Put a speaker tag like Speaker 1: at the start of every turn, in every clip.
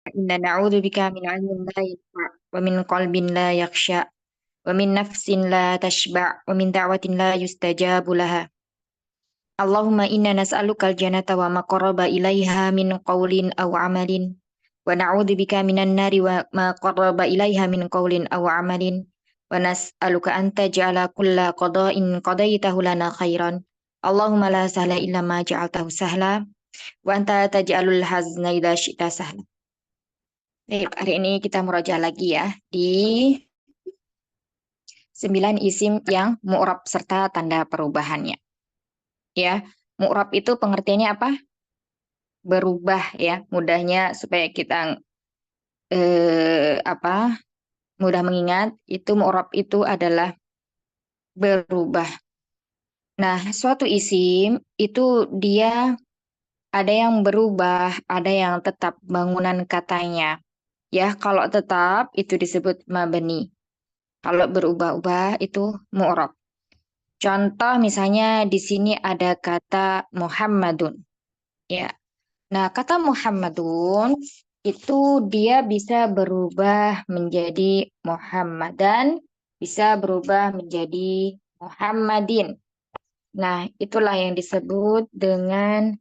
Speaker 1: إنا نعوذ بك من علم لا ينفع ومن قلب لا يخشع ومن نفس لا تشبع ومن دعوة لا يستجاب لها اللهم إنا نسألك الجنة وما قرب إليها من قول أو عمل ونعوذ بك من النار وما قرب إليها من قول أو عمل ونسألك أن تجعل كل قضاء قضيته لنا خيرا اللهم لا سهل إلا ما جعلته سهلا وأنت تجعل الحزن إذا شئت سهلا. Baik, hari ini kita murojaah lagi ya di 9 isim yang mu'rab serta tanda perubahannya. Ya, mu'rab itu pengertiannya apa? Berubah ya, mudahnya supaya kita apa? Mudah mengingat, itu mu'rab itu adalah berubah. Nah, suatu isim itu dia ada yang berubah, ada yang tetap bangunan katanya. Ya, kalau tetap itu disebut mabni. Kalau berubah-ubah itu mu'rab. Contoh misalnya di sini ada kata Muhammadun. Ya. Nah, kata Muhammadun itu dia bisa berubah menjadi Muhammadan, bisa berubah menjadi Muhammadin. Nah, itulah yang disebut dengan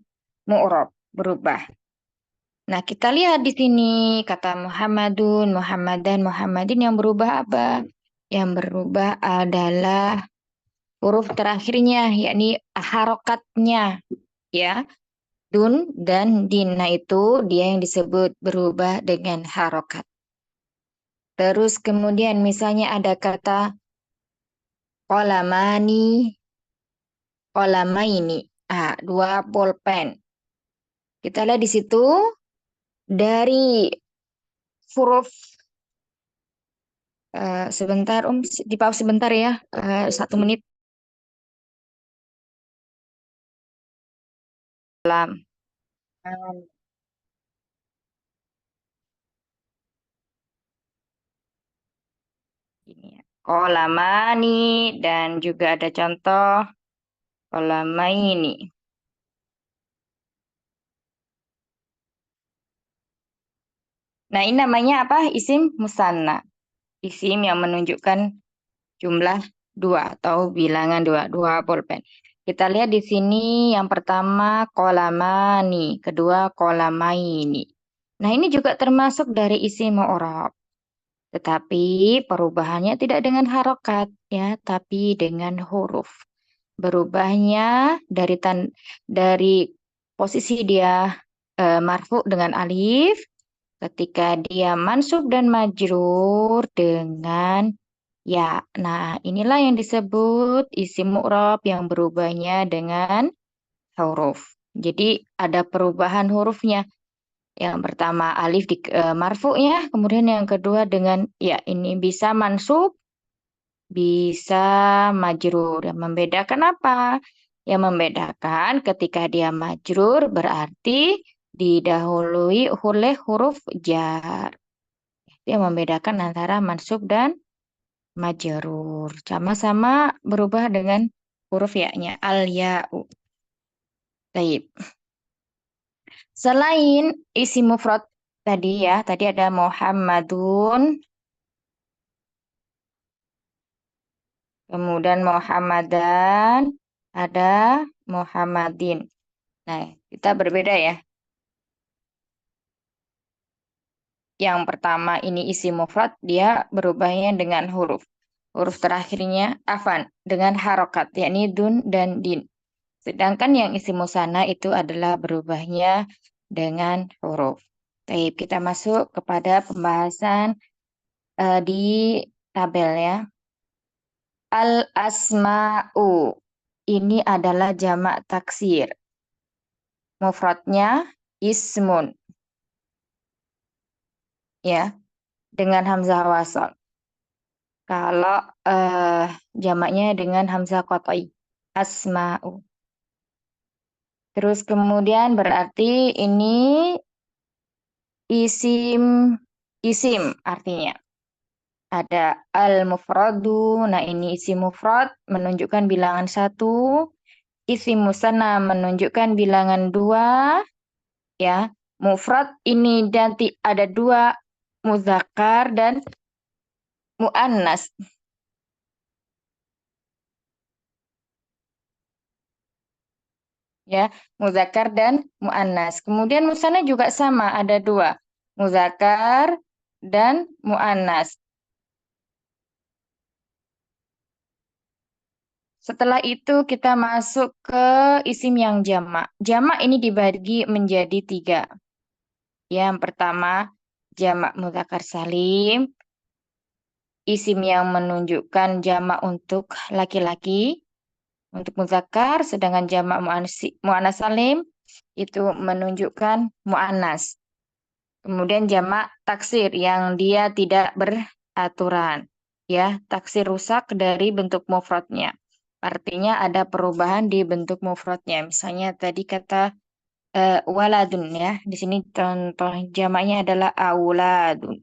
Speaker 1: mu'rab, berubah. Nah, kita lihat di sini kata Muhammadun, Muhammadan, Muhammadin yang berubah apa? Yang berubah adalah huruf terakhirnya, yakni harokatnya, ya. Dun dan din. Nah, itu dia yang disebut berubah dengan harokat. Terus kemudian misalnya ada kata kolamani, kolamaini. Ah, 2 pulpen. Kita lihat di situ dari huruf sebentar, di pause sebentar ya, 1 menit. Lam. Ini ya. Kolamani dan juga ada contoh kolamaini. Nah, ini namanya apa? Isim musanna. Isim yang menunjukkan jumlah 2 atau bilangan 2, 2 pulpen. Kita lihat di sini yang pertama kolamani, kedua kolamaini. Nah, ini juga termasuk dari isim mu'rab. Tetapi perubahannya tidak dengan harokat ya, tapi dengan huruf. Berubahnya dari posisi dia marfu dengan alif, ketika dia mansub dan majrur dengan ya. Nah, inilah yang disebut isim mu'rab yang berubahnya dengan huruf. Jadi ada perubahan hurufnya. Yang pertama alif di marfu ya, kemudian yang kedua dengan ya, ini bisa mansub, bisa majrur. Yang membedakan apa? Yang membedakan ketika dia majrur berarti didahului oleh huruf jar. Yang membedakan antara mansub dan majrur. Sama-sama berubah dengan huruf ya-nya. Al-ya'u. Baik. Selain isi mufrad tadi ya, tadi ada Muhammadun, kemudian Muhammadan, ada Muhammadin. Nah, kita berbeda ya. Yang pertama ini isi mufrad, dia berubahnya dengan huruf. Huruf terakhirnya afan dengan harokat, yakni dun dan din. Sedangkan yang isi musanna itu adalah berubahnya dengan huruf. Baik, kita masuk kepada pembahasan di tabel ya. Al-asma'u. Ini adalah jamak taksir. Mufradnya ismun. Ya, dengan hamzah wasal. Kalau jamaknya dengan hamzah qat'i. Asma'u. Terus kemudian berarti ini isim artinya. Ada al-mufradu. Nah, ini isim mufrad menunjukkan bilangan 1. Isim musanna menunjukkan bilangan 2. Ya. mufrad ini nanti ada dua, muzakkar dan muannas. Ya, muzakkar dan muannas. Kemudian musanna juga sama, ada dua, muzakkar dan muannas. Setelah itu kita masuk ke isim yang jamak. Jamak ini dibagi menjadi tiga. Yang pertama, jamak mudzakkar salim, isim yang menunjukkan jamak untuk laki-laki, untuk muzakkar, sedangkan jamak muannas salim itu menunjukkan muannas. Kemudian jamak taksir yang dia tidak beraturan. Ya, taksir rusak dari bentuk mufradnya. Artinya ada perubahan di bentuk mufradnya. Misalnya tadi kata waladun ya. Di sini contoh jamaknya adalah auladun.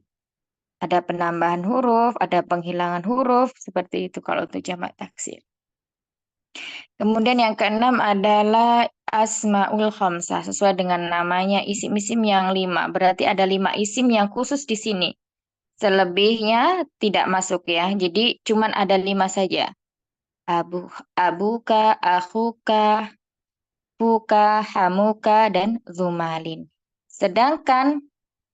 Speaker 1: Ada penambahan huruf, ada penghilangan huruf, seperti itu kalau untuk jamak taksir. Kemudian yang keenam adalah asmaul khamsah, sesuai dengan namanya isim-isim yang lima. Berarti ada lima isim yang khusus di sini. Selebihnya tidak masuk ya. Jadi cuman ada lima saja. Abuka, akhuka, fuka, hamuka, dan zumalin. Sedangkan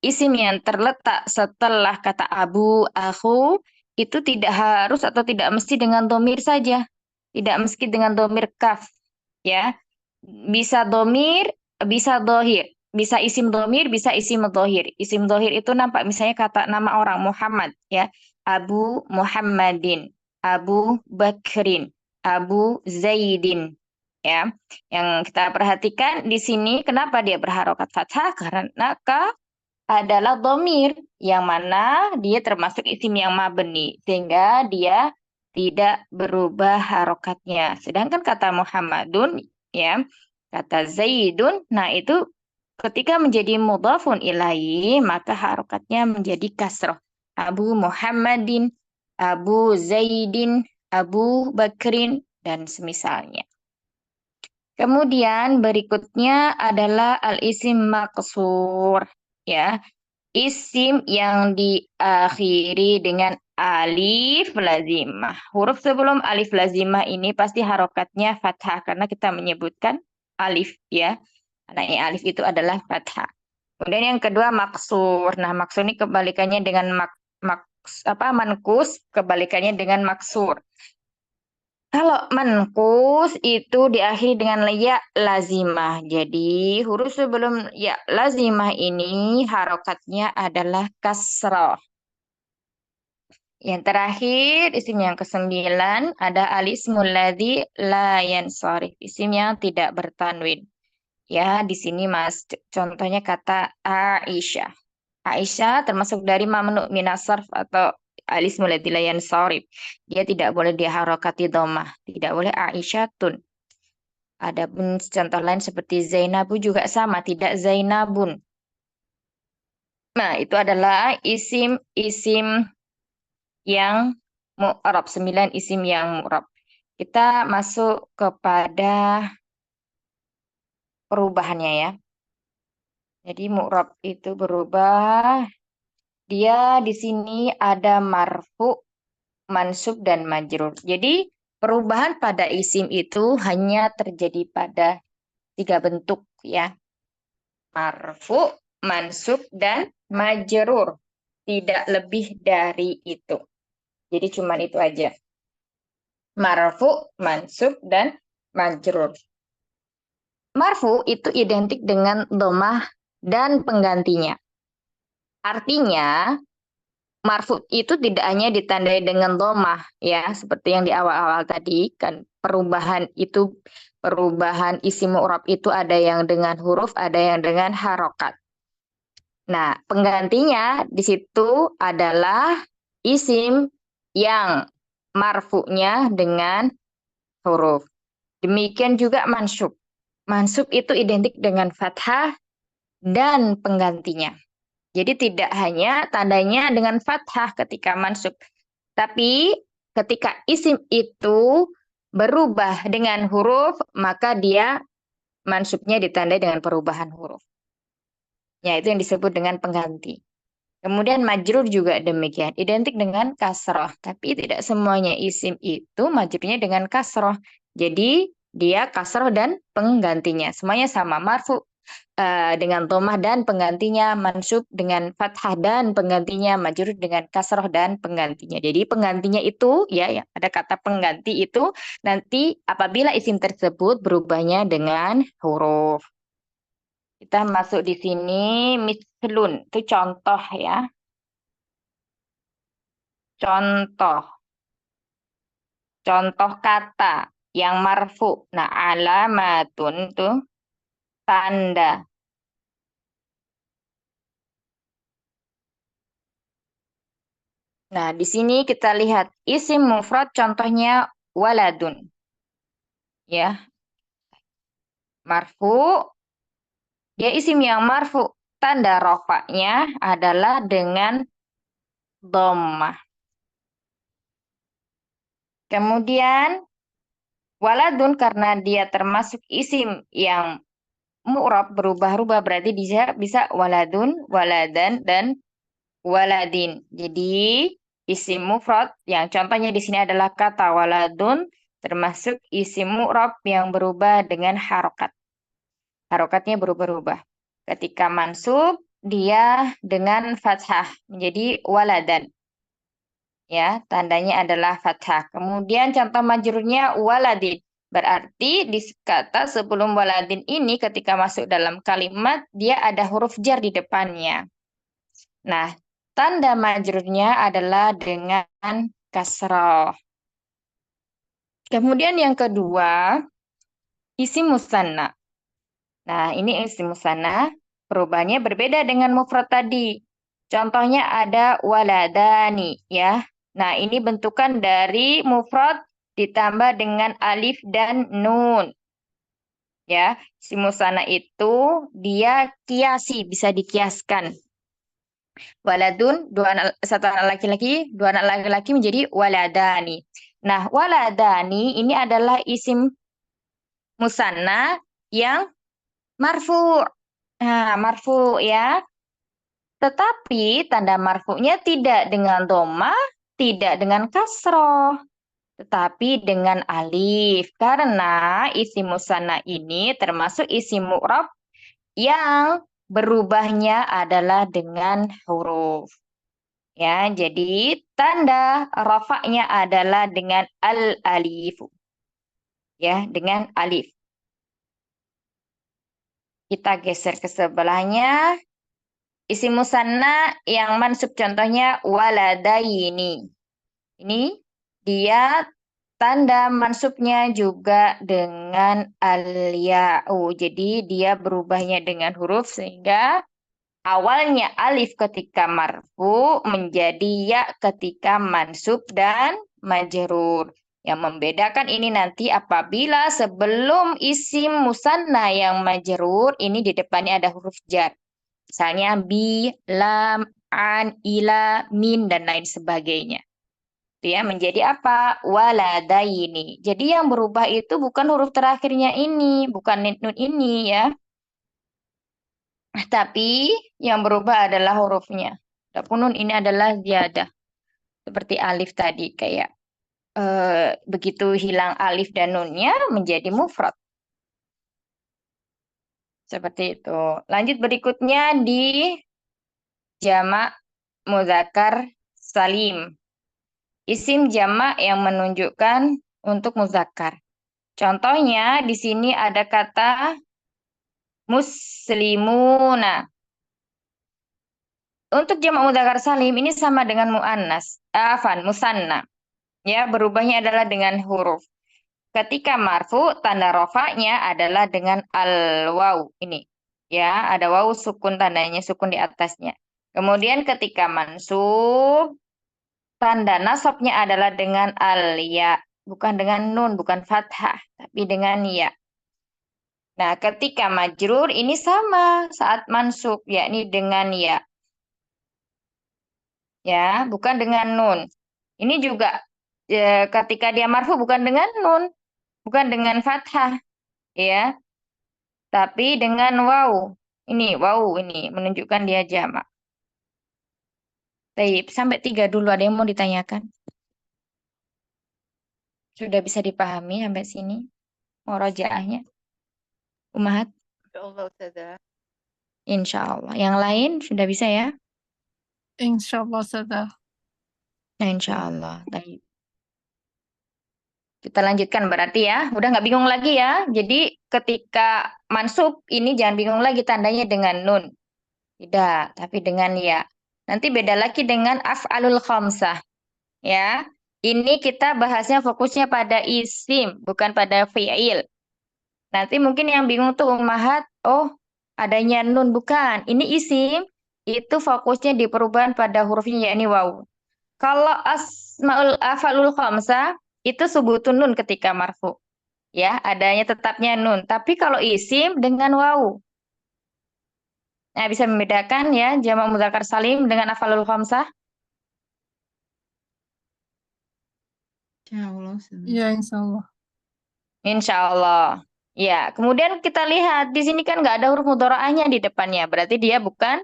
Speaker 1: isim yang terletak setelah kata abu, aku, itu tidak harus atau tidak mesti dengan domir saja. Tidak mesti dengan domir kaf. Ya, bisa domir, bisa dohir. Bisa isim domir, bisa isim dohir. Isim dohir itu nampak misalnya kata nama orang Muhammad. Ya, Abu Muhammadin, Abu Bakrin, Abu Zaidin. Ya, yang kita perhatikan di sini kenapa dia berharokat fathah? Karena adalah domir yang mana dia termasuk isim yang mabni sehingga dia tidak berubah harokatnya. Sedangkan kata Muhammadun ya, kata Zaidun, nah itu ketika menjadi mudhafun ilaihi maka harokatnya menjadi kasroh. Abu Muhammadin, Abu Zaidin, Abu Bakrin dan semisalnya. Kemudian berikutnya adalah al-isim maqsur ya. Isim yang diakhiri dengan alif lazimah. Huruf sebelum alif lazimah ini pasti harokatnya fathah karena kita menyebutkan alif ya. Karena alif itu adalah fathah. Kemudian yang kedua maksur. Nah, maksur ini kebalikannya dengan mankus, kebalikannya dengan maksur. Kalau mankus itu diakhiri dengan ya lazimah. Jadi huruf sebelum ya lazimah ini harokatnya adalah kasroh. Yang terakhir, isim yang kesembilan ada alismul ladzi la yansharif, isim yang tidak bertanwin. Ya, di sini Mas contohnya kata Aisyah. Aisyah termasuk dari mamnu minas sarf atau alis mulai dilayan sorib. Dia tidak boleh diharokati domah. Tidak boleh Aisyatun. Adapun contoh lain seperti Zainabu juga sama. Tidak Zainabun. Nah, itu adalah isim-isim yang mu'rab. 9 isim yang mu'rab. Kita masuk kepada perubahannya ya. Jadi mu'rab itu berubah. Dia di sini ada marfu, mansub, dan majrur. Jadi perubahan pada isim itu hanya terjadi pada 3 bentuk ya. Marfu, mansub, dan majrur. Tidak lebih dari itu. Jadi cuma itu aja. Marfu, mansub, dan majrur. Marfu itu identik dengan domah dan penggantinya. Artinya marfu itu tidak hanya ditandai dengan domah ya, seperti yang di awal-awal tadi kan perubahan isim mu'rab itu ada yang dengan huruf, ada yang dengan harokat. Nah, penggantinya di situ adalah isim yang marfu'nya dengan huruf. Demikian juga mansub. Mansub itu identik dengan fathah dan penggantinya. Jadi tidak hanya tandanya dengan fathah ketika mansub, tapi ketika isim itu berubah dengan huruf, maka dia mansubnya ditandai dengan perubahan huruf. Ya, itu yang disebut dengan pengganti. Kemudian majrur juga demikian, identik dengan kasroh. Tapi tidak semuanya isim itu majrurnya dengan kasroh. Jadi dia kasroh dan penggantinya. Semuanya sama. Marfu dengan tomah dan penggantinya. Mansub dengan fathah dan penggantinya. Majrur dengan kasroh dan penggantinya. Jadi penggantinya itu, ya ada kata pengganti itu, nanti apabila isim tersebut berubahnya dengan huruf. Kita masuk di sini, mislun. Itu contoh ya. Contoh, contoh kata yang marfu. Nah, alamatun tuh tanda. Nah, di sini kita lihat isim mufrad contohnya waladun. Ya, marfu. Dia isim yang marfu. Tanda rofaknya adalah dengan dhammah. Kemudian waladun karena dia termasuk isim yang mu'rab berubah-ubah berarti dia bisa waladun, waladan, dan waladin. Jadi isim mufrad yang contohnya di sini adalah kata waladun termasuk isim mu'rab yang berubah dengan harokat. Harokatnya berubah-ubah. Ketika mansub dia dengan fathah menjadi waladan. Ya, tandanya adalah fathah. Kemudian contoh majrurnya waladin. Berarti di kata sebelum waladin ini ketika masuk dalam kalimat dia ada huruf jar di depannya. Nah, tanda majrurnya adalah dengan kasroh. Kemudian yang kedua, isim musanna. Nah, ini isim musanna, perubahannya berbeda dengan mufrad tadi. Contohnya ada waladani, ya. Nah, ini bentukan dari mufrad ditambah dengan alif dan nun. Ya, isim musanna itu dia kiasi, bisa dikiaskan. Waladun, satu anak laki-laki, dua anak laki-laki menjadi waladani. Nah, waladani ini adalah isim musanna yang marfu. Nah, marfu ya. Tetapi tanda marfu'nya tidak dengan doma, tidak dengan kasroh, tetapi dengan alif. Karena isim musanna ini termasuk isim mu'rab yang berubahnya adalah dengan huruf. Ya, jadi tanda rafa'nya adalah dengan al-alif. Ya, dengan alif. Kita geser ke sebelahnya. Isim musanna yang mansub contohnya waladaini. Ini dia tanda mansubnya juga dengan al-ya'u. Jadi dia berubahnya dengan huruf sehingga awalnya alif ketika marfu menjadi ya ketika mansub dan majrur. Yang membedakan ini nanti apabila sebelum isim musanna yang majrur ini di depannya ada huruf jar. Misalnya bi, lam, an, ila, min, dan lain sebagainya. Itu ya, menjadi apa? Waladaini. Jadi yang berubah itu bukan huruf terakhirnya ini, bukan nun ini ya. Tapi yang berubah adalah hurufnya. Adapun nun ini adalah ziyadah. Seperti alif tadi, kayak begitu hilang alif dan nunnya menjadi mufrad. Seperti itu. Lanjut berikutnya di jamak muzakkar salim. Isim jamak yang menunjukkan untuk muzakkar. Contohnya di sini ada kata muslimuna. Untuk jamak muzakkar salim ini sama dengan muannas, musanna. Ya, berubahnya adalah dengan huruf. Ketika marfu, tanda rofaknya adalah dengan al-waw ini. Ya, ada waw sukun tandanya, sukun di atasnya. Kemudian ketika mansub, tanda nasabnya adalah dengan al-ya, bukan dengan nun, bukan fathah, tapi dengan ya. Nah, ketika majrur ini sama saat mansub, yakni dengan ya. Ya, bukan dengan nun. Ini juga ketika dia marfu bukan dengan nun, bukan dengan fathah, ya, tapi dengan waw. Ini wow, ini menunjukkan dia jamak. Baik, sampai 3 dulu ada yang mau ditanyakan? Sudah bisa dipahami sampai sini murojaahnya, Umahat?
Speaker 2: Insyaallah Ustazah.
Speaker 1: Insya Allah. Yang lain sudah bisa ya?
Speaker 2: Insyaallah Ustazah.
Speaker 1: Nah, insya Allah. Baik. Kita lanjutkan berarti ya. Udah nggak bingung lagi ya. Jadi ketika mansub ini jangan bingung lagi tandanya dengan nun. Tidak, tapi dengan ya. Nanti beda lagi dengan af'alul khamsah. Ya. Ini kita bahasnya fokusnya pada isim, bukan pada fi'il. Nanti mungkin yang bingung tuh ummahat, oh adanya nun. Bukan. Ini isim, itu fokusnya di perubahan pada hurufnya, yakni waw. Kalau asmaul af'alul khamsah, itu subutun nun ketika marfu. Ya, adanya tetapnya nun. Tapi kalau isim dengan waw. Nah, bisa membedakan ya jamak mudzakkar salim dengan af'alul khamsah.
Speaker 2: Insyaallah Ustazah. Ya, insyaallah.
Speaker 1: Insya Allah. Ya, kemudian kita lihat di sini kan nggak ada huruf mudhora'ahnya di depannya. Berarti dia bukan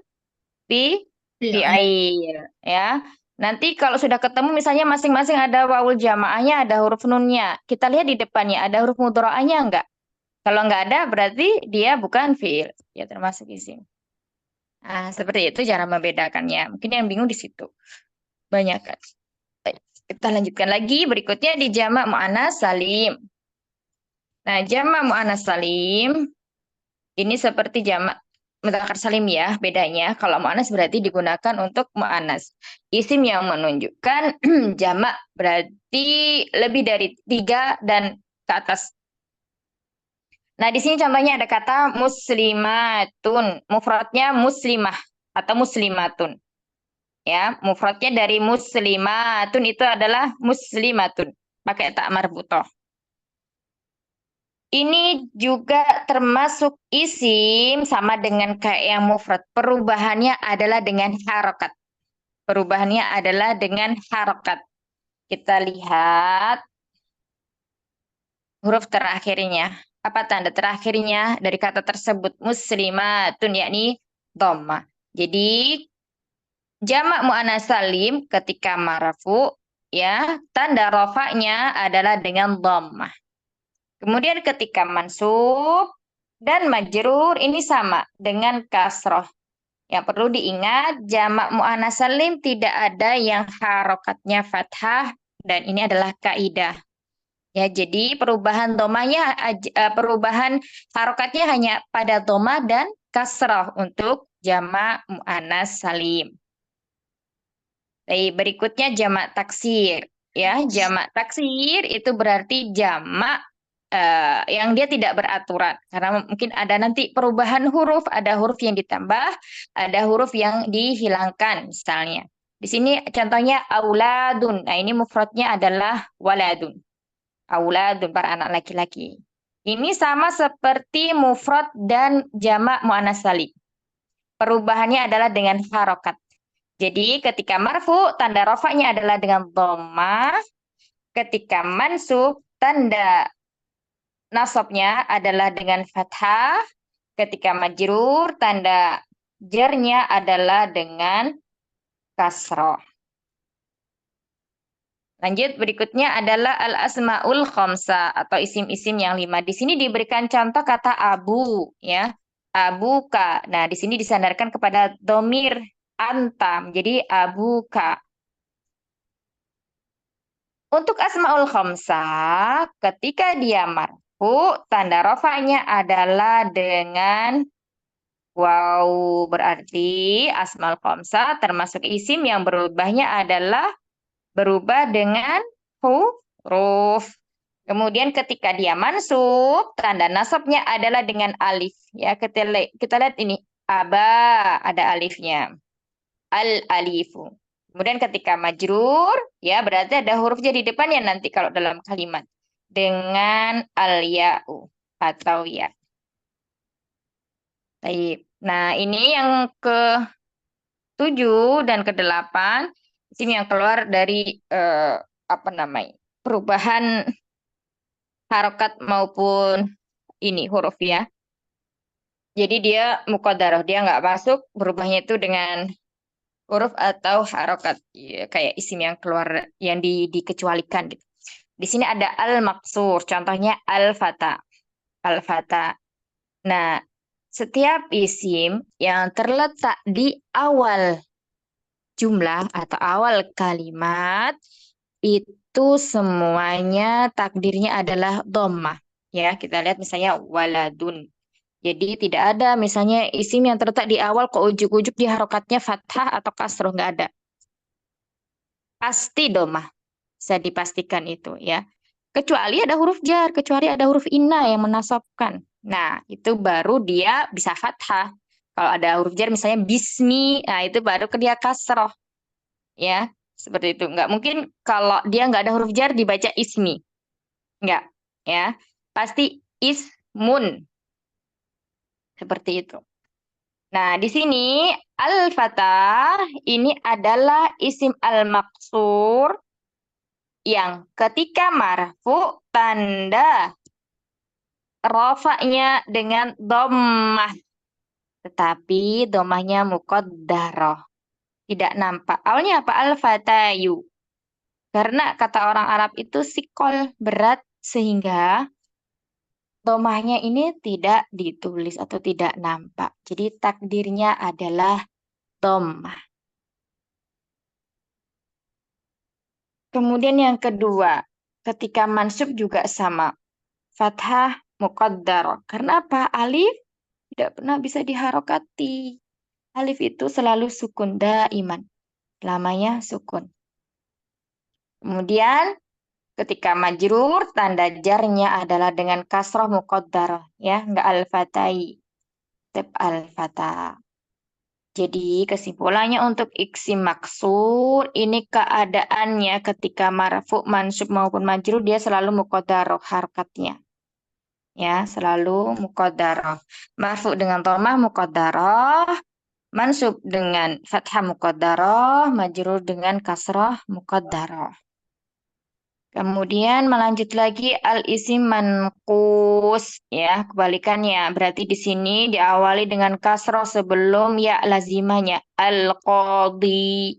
Speaker 2: Iya.
Speaker 1: fi'il. Ya. Nanti kalau sudah ketemu misalnya masing-masing ada wawul jamaahnya, ada huruf nunnya. Kita lihat di depannya ada huruf mudhora'ahnya nggak? Kalau nggak ada berarti dia bukan fi'il. Ya termasuk isim. Nah, seperti itu cara membedakannya. Mungkin yang bingung di situ. Banyak kan. Baik, kita lanjutkan lagi. Berikutnya di jamak mu'anats salim. Nah, jamak mu'anats salim ini seperti jamak mudzakkar salim ya. Bedanya kalau mu'anats berarti digunakan untuk mu'anats. Isim yang menunjukkan jamak berarti lebih dari 3 dan ke atas. Nah, di sini contohnya ada kata muslimatun. Mufradnya muslimah atau muslimatun. Ya, mufradnya dari muslimatun itu adalah muslimatun. Pakai tak marbutoh. Ini juga termasuk isim sama dengan kayak yang mufrad. Perubahannya adalah dengan harokat. Perubahannya adalah dengan harokat. Kita lihat huruf terakhirnya. Apa tanda terakhirnya dari kata tersebut? Muslimatun, yakni dhamma. Jadi jamak muannats salim ketika marfu ya, tanda rofaknya adalah dengan dhammah. Kemudian ketika mansub dan majrur ini sama dengan kasroh. Yang perlu diingat jamak muannats salim tidak ada yang harokatnya fathah dan ini adalah kaidah. Ya, jadi perubahan domanya perubahan harokatnya hanya pada domah dan kasroh untuk jamak muannats salim. Baik, berikutnya jamak taksir. Ya, jamak taksir itu berarti jamak yang dia tidak beraturan. Karena mungkin ada nanti perubahan huruf, ada huruf yang ditambah, ada huruf yang dihilangkan misalnya. Di sini contohnya auladun. Nah, ini mufradnya adalah waladun. Auladun, para anak laki-laki. Ini sama seperti mufrad dan jamak muannats salim. Perubahannya adalah dengan harokat. Jadi ketika marfu, tanda rofaknya adalah dengan dhammah. Ketika mansub, tanda nasabnya adalah dengan fathah. Ketika majrur, tanda jarnya adalah dengan kasroh. Lanjut, berikutnya adalah al-asma'ul khamsa atau isim-isim yang 5. Di sini diberikan contoh kata abu, ya. Abuka. Nah, di sini disandarkan kepada domir antam. Jadi abuka. Untuk asmaul khamsah, ketika dia marfu, tanda rofanya adalah dengan waw. Berarti asmaul khamsah termasuk isim yang berubahnya adalah berubah dengan huruf. Kemudian ketika dia mansub, tanda nasabnya adalah dengan alif. Ya, kita lihat ini. Aba, ada alifnya. Al-alifu. Kemudian ketika majrur, ya berarti ada hurufnya di depannya nanti kalau dalam kalimat. Dengan al-ya'u atau ya. Baik. Nah, ini yang ke-7 dan ke-8. Ini yang keluar dari apa namanya? Perubahan harokat maupun ini huruf ya. Jadi dia muqaddarah, dia nggak masuk berubahnya itu dengan huruf atau harokat. Ya, kayak isim yang keluar, yang dikecualikan gitu. Di sini ada al-maksur, contohnya al-fata. Al-fata. Nah, setiap isim yang terletak di awal jumlah atau awal kalimat itu semuanya takdirnya adalah dhammah. Ya, kita lihat misalnya waladun. Jadi tidak ada misalnya isim yang terletak di awal kok ujuk-ujuk di harokatnya fathah atau kasroh, nggak ada. Pasti dhammah. Bisa dipastikan itu ya. Kecuali ada huruf jar, kecuali ada huruf inna yang menasabkan. Nah, itu baru dia bisa fathah. Kalau ada huruf jar misalnya bismi, nah itu baru ke dia kasroh. Ya, seperti itu. Nggak mungkin kalau dia nggak ada huruf jar dibaca ismi. Nggak, ya. Pasti ismun. Seperti itu. Nah, di sini al-fatah ini adalah isim al-maksur yang ketika marfu tanda rofaknya dengan dhammah, tetapi dhammahnya muqaddarah, tidak nampak. Awalnya apa? Al-fatayu. Karena kata orang Arab itu sikol berat sehingga dhammahnya ini tidak ditulis atau tidak nampak. Jadi takdirnya adalah dhammah. Kemudian yang kedua, ketika mansub juga sama. Fathah muqaddarah. Karena apa? Alif tidak pernah bisa diharokati. Alif itu selalu sukun daiman. Lamanya sukun. Kemudian ketika majrur, tanda jarnya adalah dengan kasroh muqaddarah. Ya, nggak al-fatai. Tetap al-fatah. Jadi kesimpulannya untuk isim maksur, ini keadaannya ketika marfu, mansub maupun majrur, dia selalu muqaddarah harkatnya. Ya, selalu muqaddarah. Marfu dengan dhamma muqaddarah, mansub dengan fathah muqaddarah, majrur dengan kasrah muqaddarah. Kemudian melanjut lagi al-isim manqus, ya, kebalikannya. Berarti di sini diawali dengan kasrah sebelum ya lazimahnya al-qadi.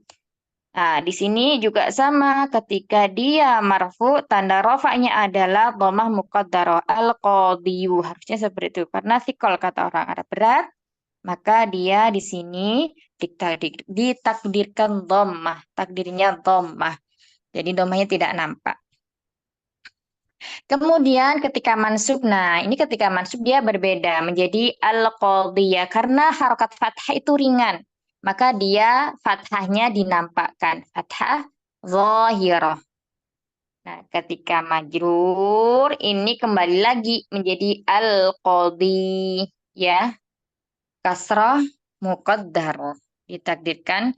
Speaker 1: Nah, di sini juga sama, ketika dia marfu, tanda rofaknya adalah dhammah muqaddarah al-qadiyu. Harusnya seperti itu. Karena sikol kata orang Arab berat, maka dia di sini ditakdirkan dhammah. Takdirnya dhammah. Jadi dhammahnya tidak nampak. Kemudian ketika mansub, nah ini ketika mansub dia berbeda menjadi al-qadiyah. Karena harokat fathah itu ringan. Maka dia fathahnya dinampakkan. Fathah zahirah. Nah, ketika majrur ini kembali lagi menjadi al-qadi, ya, kasrah muqaddarah, ditakdirkan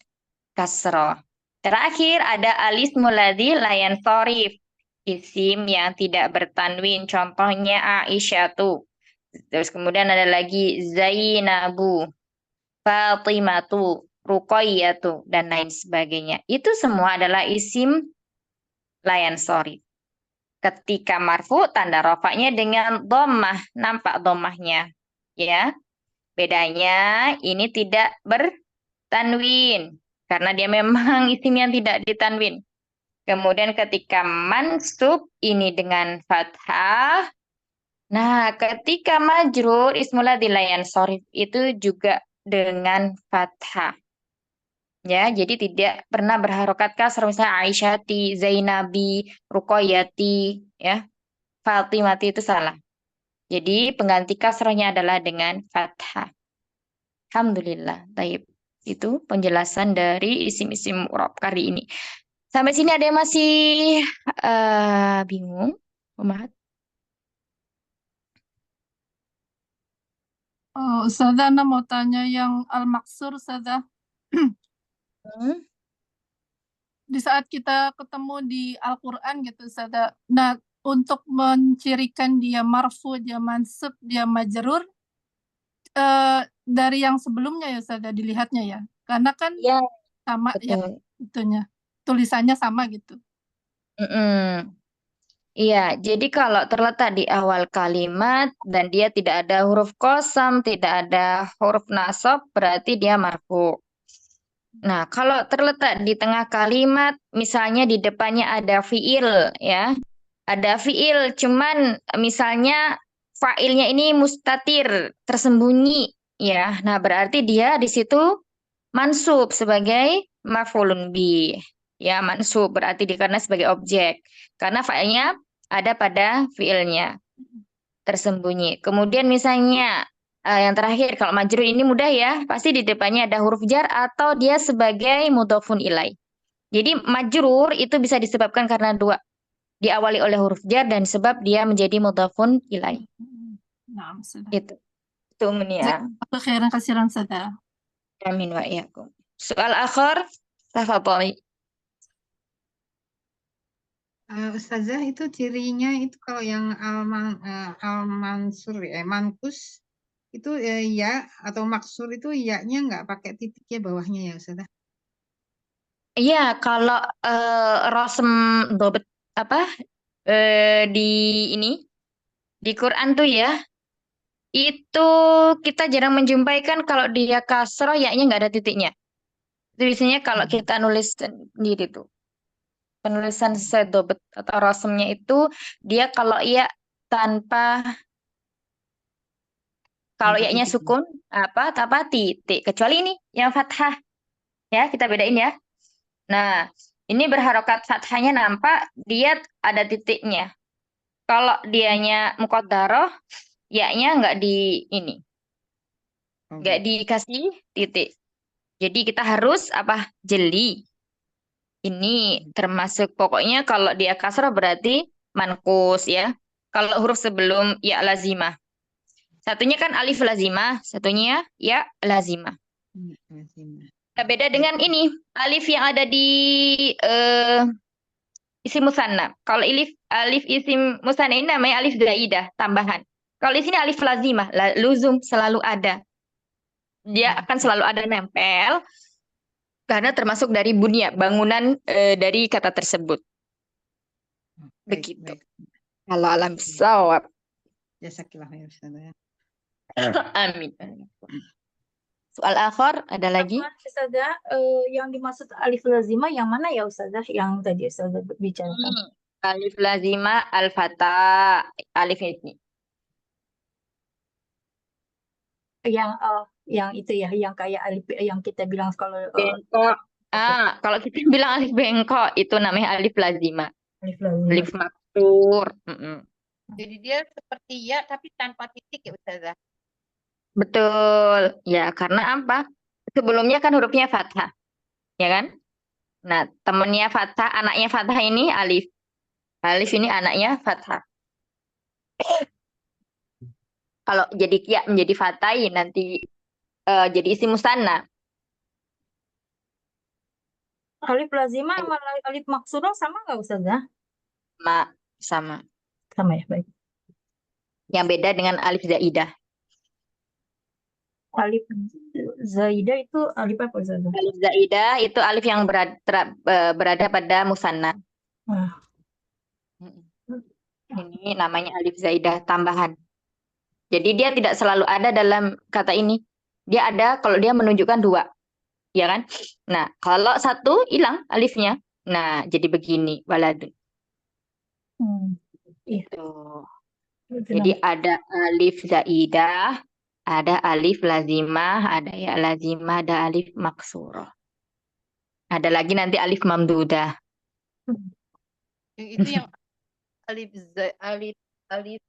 Speaker 1: kasrah. Terakhir ada alismul ladzi la yansharif, isim yang tidak bertanwin, contohnya Aisyah tuh. Terus kemudian ada lagi Zainabu, Fatimatu, Ruqayyatu, dan lain sebagainya. Itu semua adalah isim la yansharif. Ketika marfu, tanda rofaknya dengan dhammah. Nampak dhammahnya. Ya. Bedanya ini tidak bertanwin. Karena dia memang isim yang tidak ditanwin. Kemudian ketika mansub, ini dengan fathah. Nah, ketika majrur, ismul ladzi la yansharif itu juga dengan fathah. Ya, jadi tidak pernah berharokat kasar, misalnya Aisyati, Zainabi, Ruqayyati, ya. Fatimati itu salah. Jadi pengganti kasrahnya adalah dengan fathah. Alhamdulillah. Taib. Itu penjelasan dari isim-isim mu'rab kali ini. Sampai sini ada yang masih bingung? Umat?
Speaker 2: Oh, Ustazah, Ana mau tanya yang al-maksur, Ustazah.
Speaker 1: Hmm?
Speaker 2: Di saat kita ketemu di Al-Quran gitu, Ustazah. Nah, untuk mencirikan dia marfu, dia mansub, dia majrur, dari yang sebelumnya ya Ustazah dilihatnya ya. Karena kan
Speaker 1: Ya,
Speaker 2: sama ya
Speaker 1: betul.
Speaker 2: itunya. Tulisannya sama gitu.
Speaker 1: Mm-mm. Iya, jadi kalau terletak di awal kalimat dan dia tidak ada huruf qasam, tidak ada huruf nasab, berarti dia marfu. Nah, kalau terletak di tengah kalimat, misalnya di depannya ada fiil, ya, ada fiil, cuman misalnya fa'ilnya ini mustatir, tersembunyi, ya. Nah, berarti dia di situ mansub sebagai maf'ulun bih. Ya, mansub berarti karena sebagai objek. Karena fa'ilnya ada pada fiilnya, tersembunyi. Kemudian misalnya yang terakhir, kalau majrur ini mudah ya, pasti di depannya ada huruf jar atau dia sebagai mudhofun ilai. Jadi majrur itu bisa disebabkan karena dua, diawali oleh huruf jar dan sebab dia menjadi mudhafun ilai.
Speaker 2: Nah, sudah.
Speaker 1: Itu ya.
Speaker 2: Jazakallahu khairan kasiran Ustazah.
Speaker 1: Amin wa iyyakum. Soal akhir, tafadhali.
Speaker 3: Ustazah itu cirinya itu kalau yang al-mansur mankus itu ya atau maksur itu ya-nya nggak pakai titik ya bawahnya ya Ustazah.
Speaker 1: Iya, kalau rosem dobet apa di ini di Quran tuh ya, itu kita jarang menjumpaikan kalau dia kasroh ya-nya nggak ada titiknya. Itu biasanya kalau kita nulis sendiri tuh. Penulisan sedobet atau rosemnya itu dia kalau iya tanpa kalau
Speaker 3: Tanpa
Speaker 1: ya-nya
Speaker 3: titik.
Speaker 1: sukun tanpa titik kecuali ini yang fathah ya kita bedain ya. Nah, ini berharokat fathahnya nampak dia ada titiknya. Kalau dianya muqaddarah ya-nya nggak di ini, nggak dikasih titik. Jadi kita harus apa? Jeli. Ini termasuk pokoknya kalau dia kasrah berarti mankus ya. Kalau huruf sebelum ya lazimah. Satunya kan alif lazimah, satunya ya lazimah. Nah, beda dengan ini, alif yang ada di isim musanna. Kalau alif isim musanna ini namanya alif zaidah, tambahan. Kalau di sini alif lazimah, luzum selalu ada. Dia akan selalu ada nempel karena termasuk dari bunya, bangunan dari kata tersebut. Begitu. Kalau alam sawab.
Speaker 3: Jazakallah ya Ustazah.
Speaker 1: Amin. Soal akhir ada lagi?
Speaker 4: Ustazah, yang dimaksud alif lazimah yang mana ya Ustazah? Yang tadi Ustazah bicarakan.
Speaker 1: Alif lazimah al-fata, alif ini.
Speaker 4: Yang itu ya, yang kayak alif yang kita bilang kalau
Speaker 1: Bengkok. Kalau kita bilang alif bengkok itu namanya alif lazimah.
Speaker 4: alif lazimah.
Speaker 1: Alif maksur.
Speaker 5: Jadi dia seperti ya tapi tanpa titik ya Ustazah.
Speaker 1: Betul. Ya, karena apa? Sebelumnya kan hurufnya fathah. Ya kan? Nah, temennya fathah, anaknya fathah ini alif. Alif ini anaknya fathah. Kalau jadi ya menjadi fathai nanti jadi isim musanna.
Speaker 4: Alif lazimah sama alif maksurah sama nggak Ustazah?
Speaker 1: Sama.
Speaker 4: Sama ya, baik.
Speaker 1: Yang beda dengan alif zaidah.
Speaker 4: Alif zaidah itu alif apa Ustazah?
Speaker 1: Alif zaidah itu alif yang berada pada musanna. Ini namanya alif zaidah tambahan. Jadi dia tidak selalu ada dalam kata ini. Dia ada kalau dia menunjukkan dua. Ya kan? Nah, kalau satu hilang alifnya. Nah, jadi begini, waladun. Tuh. Jadi ada alif zaidah, ada alif lazimah, ada ya lazimah, ada alif maksurah. Ada lagi nanti alif mamdudah.
Speaker 5: Yang itu yang alif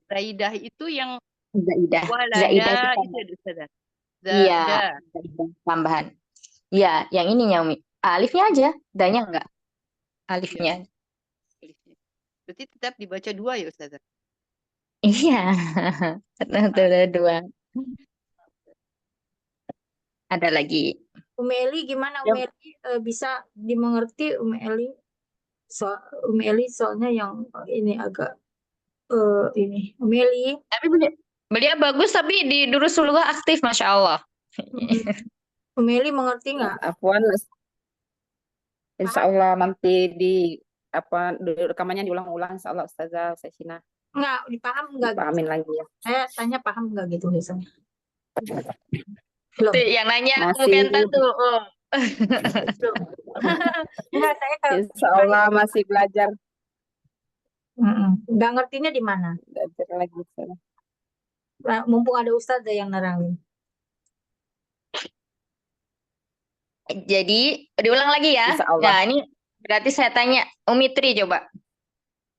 Speaker 5: zaidah itu yang
Speaker 1: Zaidah.
Speaker 5: walada
Speaker 1: Zaidah itu
Speaker 5: itu ya Ustazah.
Speaker 1: iya, tambahan. Iya, yang ini Umi. Alifnya aja, danya enggak. Alifnya.
Speaker 5: Berarti tetap dibaca dua ya Ustazah.
Speaker 1: Iya. Ada dua. Ada lagi.
Speaker 4: Umi Eli gimana
Speaker 1: Ya.
Speaker 4: Umi Eli bisa dimengerti Umi Eli? Umi Eli soalnya yang ini agak ini Umi Eli.
Speaker 1: Tapi beliau bagus tapi di Durus Lughah aktif, Masya Allah.
Speaker 4: Umi Eli mengerti nggak?
Speaker 6: Afwan, Insya Allah nanti rekamannya diulang-ulang insyaallah Ustazah Sesina
Speaker 4: Enggak, dipaham enggak gitu?
Speaker 6: dipahamin lagi ya.
Speaker 4: Saya tanya paham enggak gitu misalnya. Belum.
Speaker 1: Tuh, yang nanya
Speaker 6: Masih
Speaker 1: Mukenta tuh. Oh.
Speaker 4: Belum. Enggak, saya
Speaker 6: insyaallah masih belajar
Speaker 4: Enggak ngertinya di mana?
Speaker 6: lagi Ustazah.
Speaker 4: Mumpung ada Ustazah yang nerangin.
Speaker 1: Jadi, diulang lagi ya.
Speaker 6: Insyaallah.
Speaker 1: Nah, ini berarti saya tanya Umi Tri coba.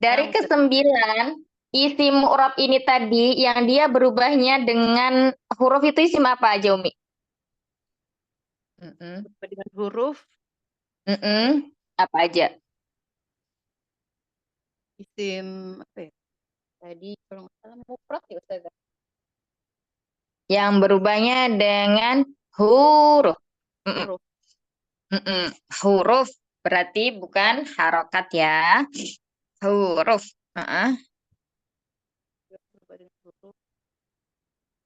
Speaker 1: Dari
Speaker 5: Nah,
Speaker 1: ke-9 isim mu'rab ini tadi yang dia berubahnya dengan huruf itu isim apa aja, Umi?
Speaker 5: dengan huruf
Speaker 1: Apa aja?
Speaker 5: isim apa ya? Tadi kalau nggak salah mufrad ya Ustazah.
Speaker 1: Yang berubahnya dengan huruf.
Speaker 5: Huruf.
Speaker 1: Huruf berarti bukan harokat ya. Huruf.
Speaker 5: Berubah dengan huruf.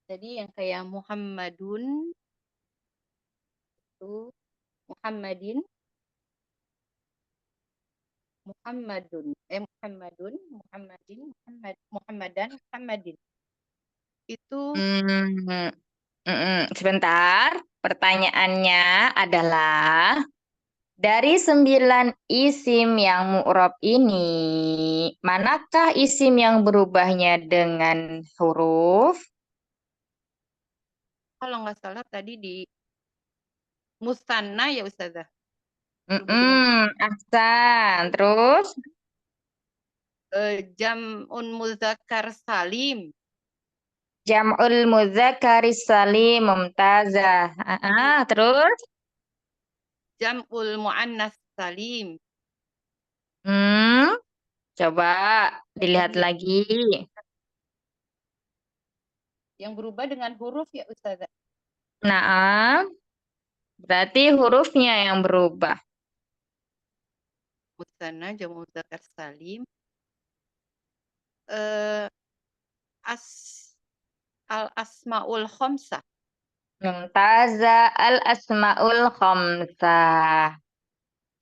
Speaker 5: Jadi yang kayak Muhammadun itu Muhammadin Muhammadun Muhammadun Muhammadin Muhammadan Muhammadin itu
Speaker 1: Sebentar. Pertanyaannya adalah dari 9 isim yang mu'rab ini, manakah isim yang berubahnya dengan huruf?
Speaker 5: kalau nggak salah tadi di musanna ya Ustazah. Berubah dengan
Speaker 1: Ahsan. Terus
Speaker 5: jam'un muzakkar salim.
Speaker 1: jam'ul mudzakkaris salim mumtazah. Terus
Speaker 5: Jam'ul muannas salim.
Speaker 1: coba dilihat lagi.
Speaker 5: Yang berubah dengan huruf ya Ustazah.
Speaker 1: Nah, berarti hurufnya yang berubah.
Speaker 5: Musanna jam'ul muzakkar salim. Al-asmaul khamsah.
Speaker 1: Mumtazah al-asmaul khamsah.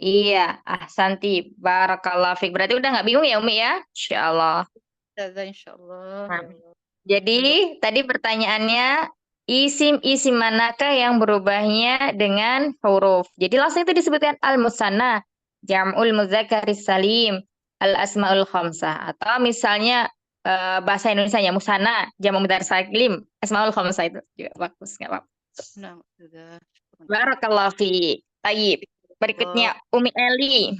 Speaker 1: Iya, ahsanti. Barakallahu fiik. Berarti udah nggak bingung ya, Umi ya? Insyaallah.
Speaker 5: Ustazah insyaallah.
Speaker 1: Jadi, tadi pertanyaannya, isim-isim manakah yang berubahnya dengan huruf? Jadi langsung itu disebutkan al-musanna, jam'ul mudzakkaris salim, al-asmaul khamsah. Atau misalnya bahasa Indonesianya musanna, jam'ul mudzakkaris salim, asmaul khamsah itu juga bagus, nggak apa-apa.
Speaker 5: Nah, Ustazah.
Speaker 1: Barakallahu fiik. Tayyib. Berikutnya Umi Eli.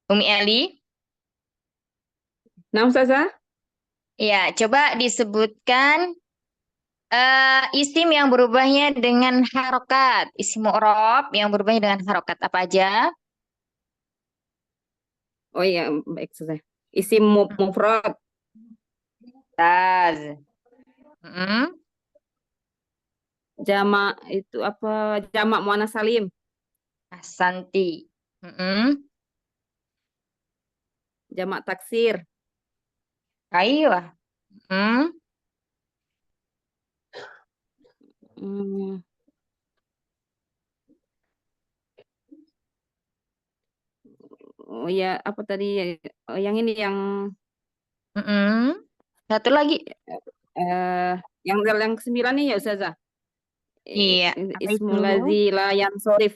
Speaker 1: Umi Eli.
Speaker 6: Nah, Ustazah.
Speaker 1: Ya, coba disebutkan isim yang berubahnya dengan harokat. Isim mu'rab yang berubahnya dengan harokat. Apa aja?
Speaker 6: Oh iya, baik Ustazah. Isim mufrad.
Speaker 1: Taz.
Speaker 6: Jamak itu apa? Jamak muannas salim.
Speaker 1: Ahsanti.
Speaker 6: Jamak taksir.
Speaker 1: Ayo.
Speaker 6: Oh ya, apa tadi yang ini yang
Speaker 1: Satu lagi.
Speaker 6: yang ke-9 nih ya Ustazah.
Speaker 1: Iya. Apa itu?
Speaker 6: Ismul ladzi la yansorif.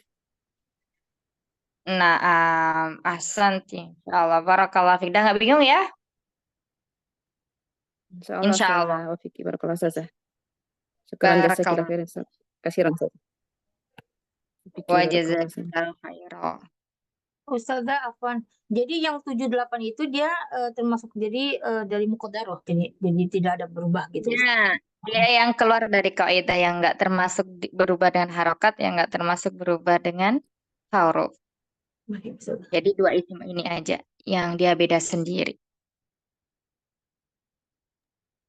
Speaker 1: Nah, ahsanti. Insyaallah. Barakallahu fiik. Udah nggak bingung ya?
Speaker 6: Insyaallah
Speaker 1: Insyaallah.
Speaker 6: Ustazah. Wa fiki barakallahu Ustazah. Syukran jasakillah khairan. Kasiran Ustazah.
Speaker 1: Wa jazakallahu khairan.
Speaker 4: Ustazah Afwan. Jadi yang 78 itu dia termasuk jadi dari muqaddarah. Jadi tidak ada berubah gitu.
Speaker 1: Ya, dia yang keluar dari kaidah yang nggak termasuk berubah dengan harokat, yang nggak termasuk berubah dengan huruf.
Speaker 4: Baik, Ustazah.
Speaker 1: Jadi 2 isim ini aja yang dia beda sendiri.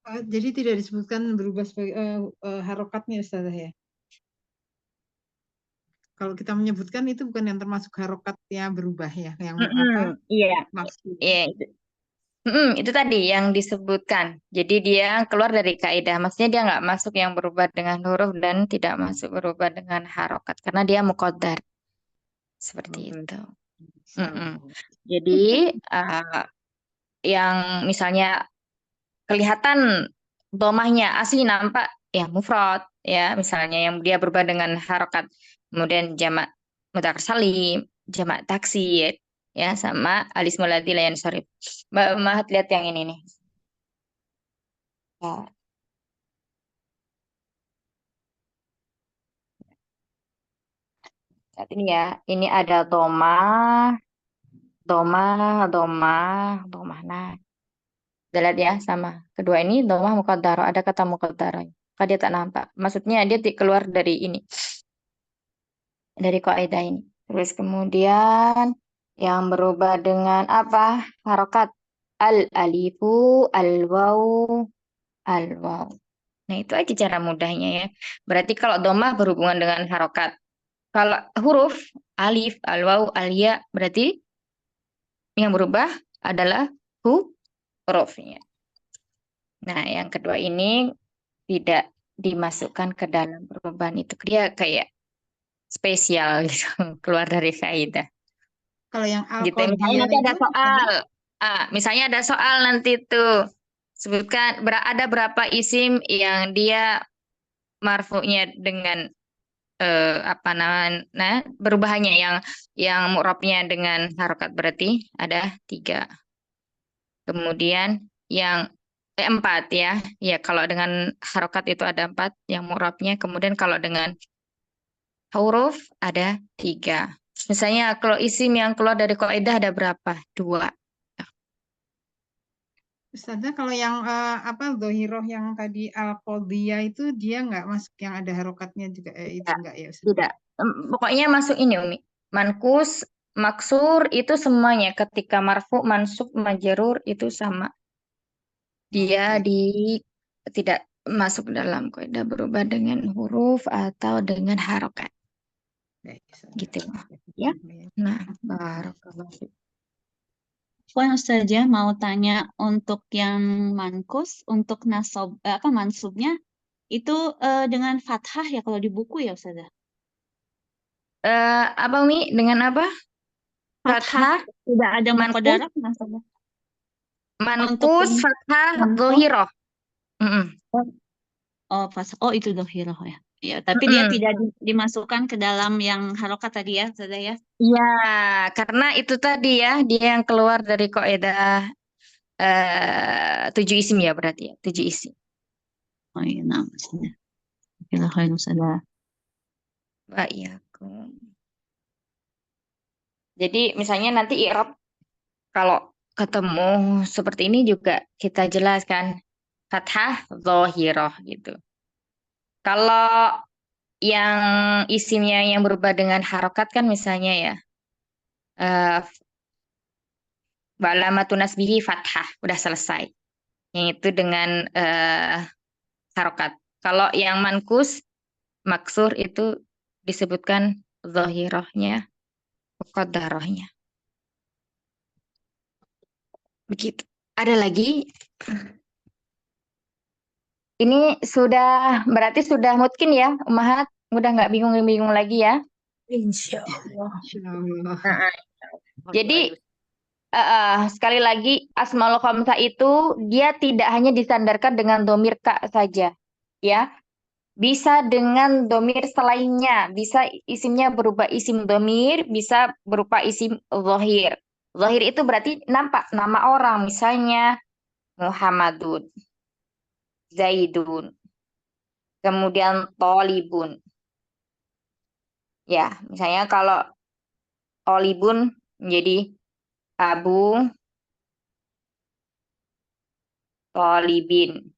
Speaker 3: Jadi tidak disebutkan berubah sebagai harokatnya Ustazah ya? Kalau kita menyebutkan itu bukan yang termasuk harokatnya berubah ya, yang apa?
Speaker 1: Iya.
Speaker 3: Maksud.
Speaker 1: Iya, itu tadi yang disebutkan. Jadi dia keluar dari kaidah. Maksudnya dia nggak masuk yang berubah dengan huruf dan tidak masuk berubah dengan harokat karena dia muqaddar. Seperti itu. Jadi yang misalnya kelihatan domahnya asli nampak ya mufrad ya, misalnya yang dia berubah dengan harokat, kemudian jamak mudzakkar salim, jamak taksir ya, sama alismul ladzi la yansharif. Mbak Mahat lihat yang ini nih. Ya. Saat ini ya, ini ada domah, domah. Nah, kita lihat ya sama. Kedua ini domah muqaddarah, ada kata muqaddarah. Maka dia tak nampak. Maksudnya dia keluar dari ini, dari kaidah ini. Terus kemudian yang berubah dengan apa? Harokat. Al-alifu, al-waw, al-waw. Nah, itu aja cara mudahnya ya. Berarti kalau domah berhubungan dengan harokat. Kalau huruf alif, al-waw, al-ya, berarti yang berubah adalah hurufnya. Nah, yang kedua ini tidak dimasukkan ke dalam perubahan itu. Dia kayak spesial gitu, keluar dari kaidah.
Speaker 3: Kalau yang
Speaker 1: Gitu. Misalnya nanti ada soal. Misalnya ada soal nanti tuh. Sebutkan ada berapa isim yang dia marfu'nya dengan apa namanya, nah berubahannya yang mu'rabnya dengan harokat, berarti ada 3. Kemudian yang 4 ya. Ya, kalau dengan harokat itu ada 4 yang mu'rabnya. Kemudian kalau dengan huruf ada 3. Misalnya kalau isim yang keluar dari kaidah ada berapa? 2.
Speaker 3: Ustazah, kalau yang apa dhohiroh yang tadi al-qadhiyah itu dia nggak masuk yang ada harokatnya juga itu enggak ya Ustazah?
Speaker 1: Tidak. Pokoknya masuk ini Umi. Mankus, maksur itu semuanya ketika marfu, mansub, majrur itu sama. Dia tidak masuk dalam kaidah berubah dengan huruf atau dengan harokat.
Speaker 3: Baik, Ustazah.
Speaker 1: Gitu ya. Nah, barakallahu.
Speaker 7: Puan Ustazah mau tanya untuk yang mankus, untuk mansubnya itu dengan fathah ya kalau di buku ya Ustazah?
Speaker 1: Apa Umi? Dengan apa? Fathah,
Speaker 7: Tidak ada
Speaker 1: mankus,
Speaker 7: muqaddarah Ustazah.
Speaker 1: mankus,
Speaker 7: yang
Speaker 1: fathah,
Speaker 7: mankus.
Speaker 1: dhohiroh.
Speaker 7: Oh itu dhohiroh ya. Ya, tapi dia tidak dimasukkan ke dalam yang harokat tadi ya, Ustazah ya?
Speaker 1: Ya, karena itu tadi ya, dia yang keluar dari kaidah 7 isim ya, berarti ya, 7 isim.
Speaker 7: Oh iya, nah Ustazah. Alhamdulillah khairan Ustazah.
Speaker 1: Wa iyyakum. Jadi misalnya nanti i'rab kalau ketemu seperti ini juga kita jelaskan fathah dhohiroh gitu. Kalau yang isimnya yang berubah dengan harokat kan misalnya ya, wa'alamatun nasbihi fathah, udah selesai. Yang itu dengan harokat. Kalau yang mankus, maksur itu disebutkan dhohirohnya, muqaddarahnya. Begitu. Ada lagi? Ini berarti sudah mungkin ya, Ummahat? Udah nggak bingung-bingung lagi ya?
Speaker 4: Insya Allah.
Speaker 3: Insyaallah.
Speaker 1: Jadi sekali lagi Asmaul Khamsah itu dia tidak hanya disandarkan dengan domir ka saja, ya. Bisa dengan domir selainnya, bisa isimnya berubah isim domir, bisa berupa isim zahir. Zahir itu berarti nampak nama orang, misalnya Muhammadun, Zaidun, kemudian Tolibun. Ya, misalnya kalau Tolibun menjadi Abu Tolibin.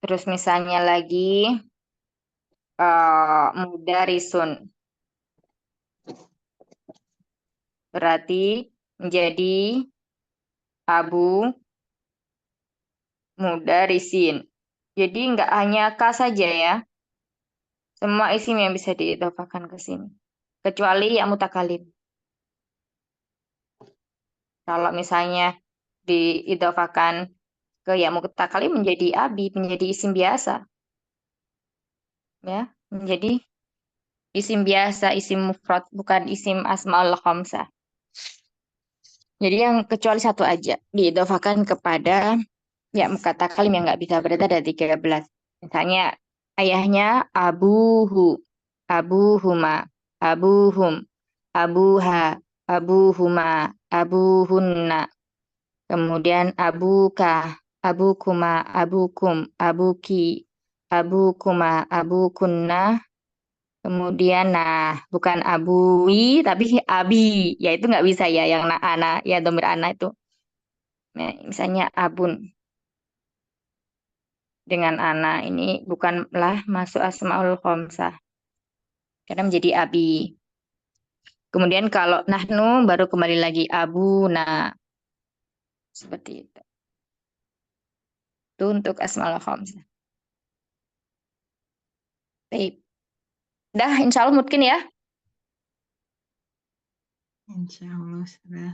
Speaker 1: Terus misalnya lagi Mudarisun. Berarti menjadi Abu Mudarisin. Jadi nggak hanya K saja ya. Semua isim yang bisa diidhofakan ke sini. Kecuali yang mutakalim. Kalau misalnya diidhofakan ke yang mutakalim menjadi abi, menjadi isim biasa. Ya, menjadi Isim biasa, isim mufrad, bukan isim asmaul khamsah. Jadi yang kecuali satu aja diidofakan kepada ya mukatakallim yang nggak bisa berarti ada 13. Misalnya ayahnya abuhu, abuhuma, abuhum, abuha, abuhuma, abuhunna. Kemudian abuka, abukuma, abukum, abuki, abukuma, abukunna. Kemudian nah bukan abui tapi abi, ya itu nggak bisa ya yang ana ya domir ana itu. Nah, misalnya abun dengan ana ini bukanlah masuk asmaul khamsah karena menjadi abi. Kemudian kalau nahnu baru kembali lagi abuna seperti itu. Itu untuk asmaul khamsah. Baik. Dah, insya Allah mungkin ya.
Speaker 3: Insya Allah sudah.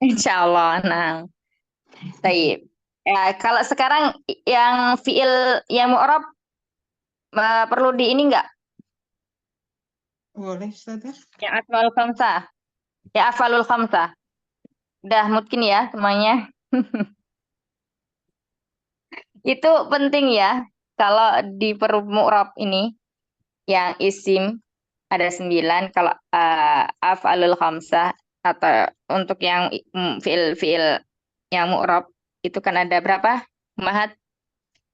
Speaker 1: Insya Allah. Nah, baik. Ya, kalau sekarang yang fiil yang mu'rab perlu di ini enggak?
Speaker 3: Boleh Ustazah?
Speaker 1: Yang asmaul khamsah. Ya afalul khamsah. Udah mungkin ya semuanya. Itu penting ya. Kalau di mu'rab ini yang isim ada 9, kalau afalul khamsah atau untuk yang fiil-fiil yang mu'rab itu kan ada berapa? Mahat.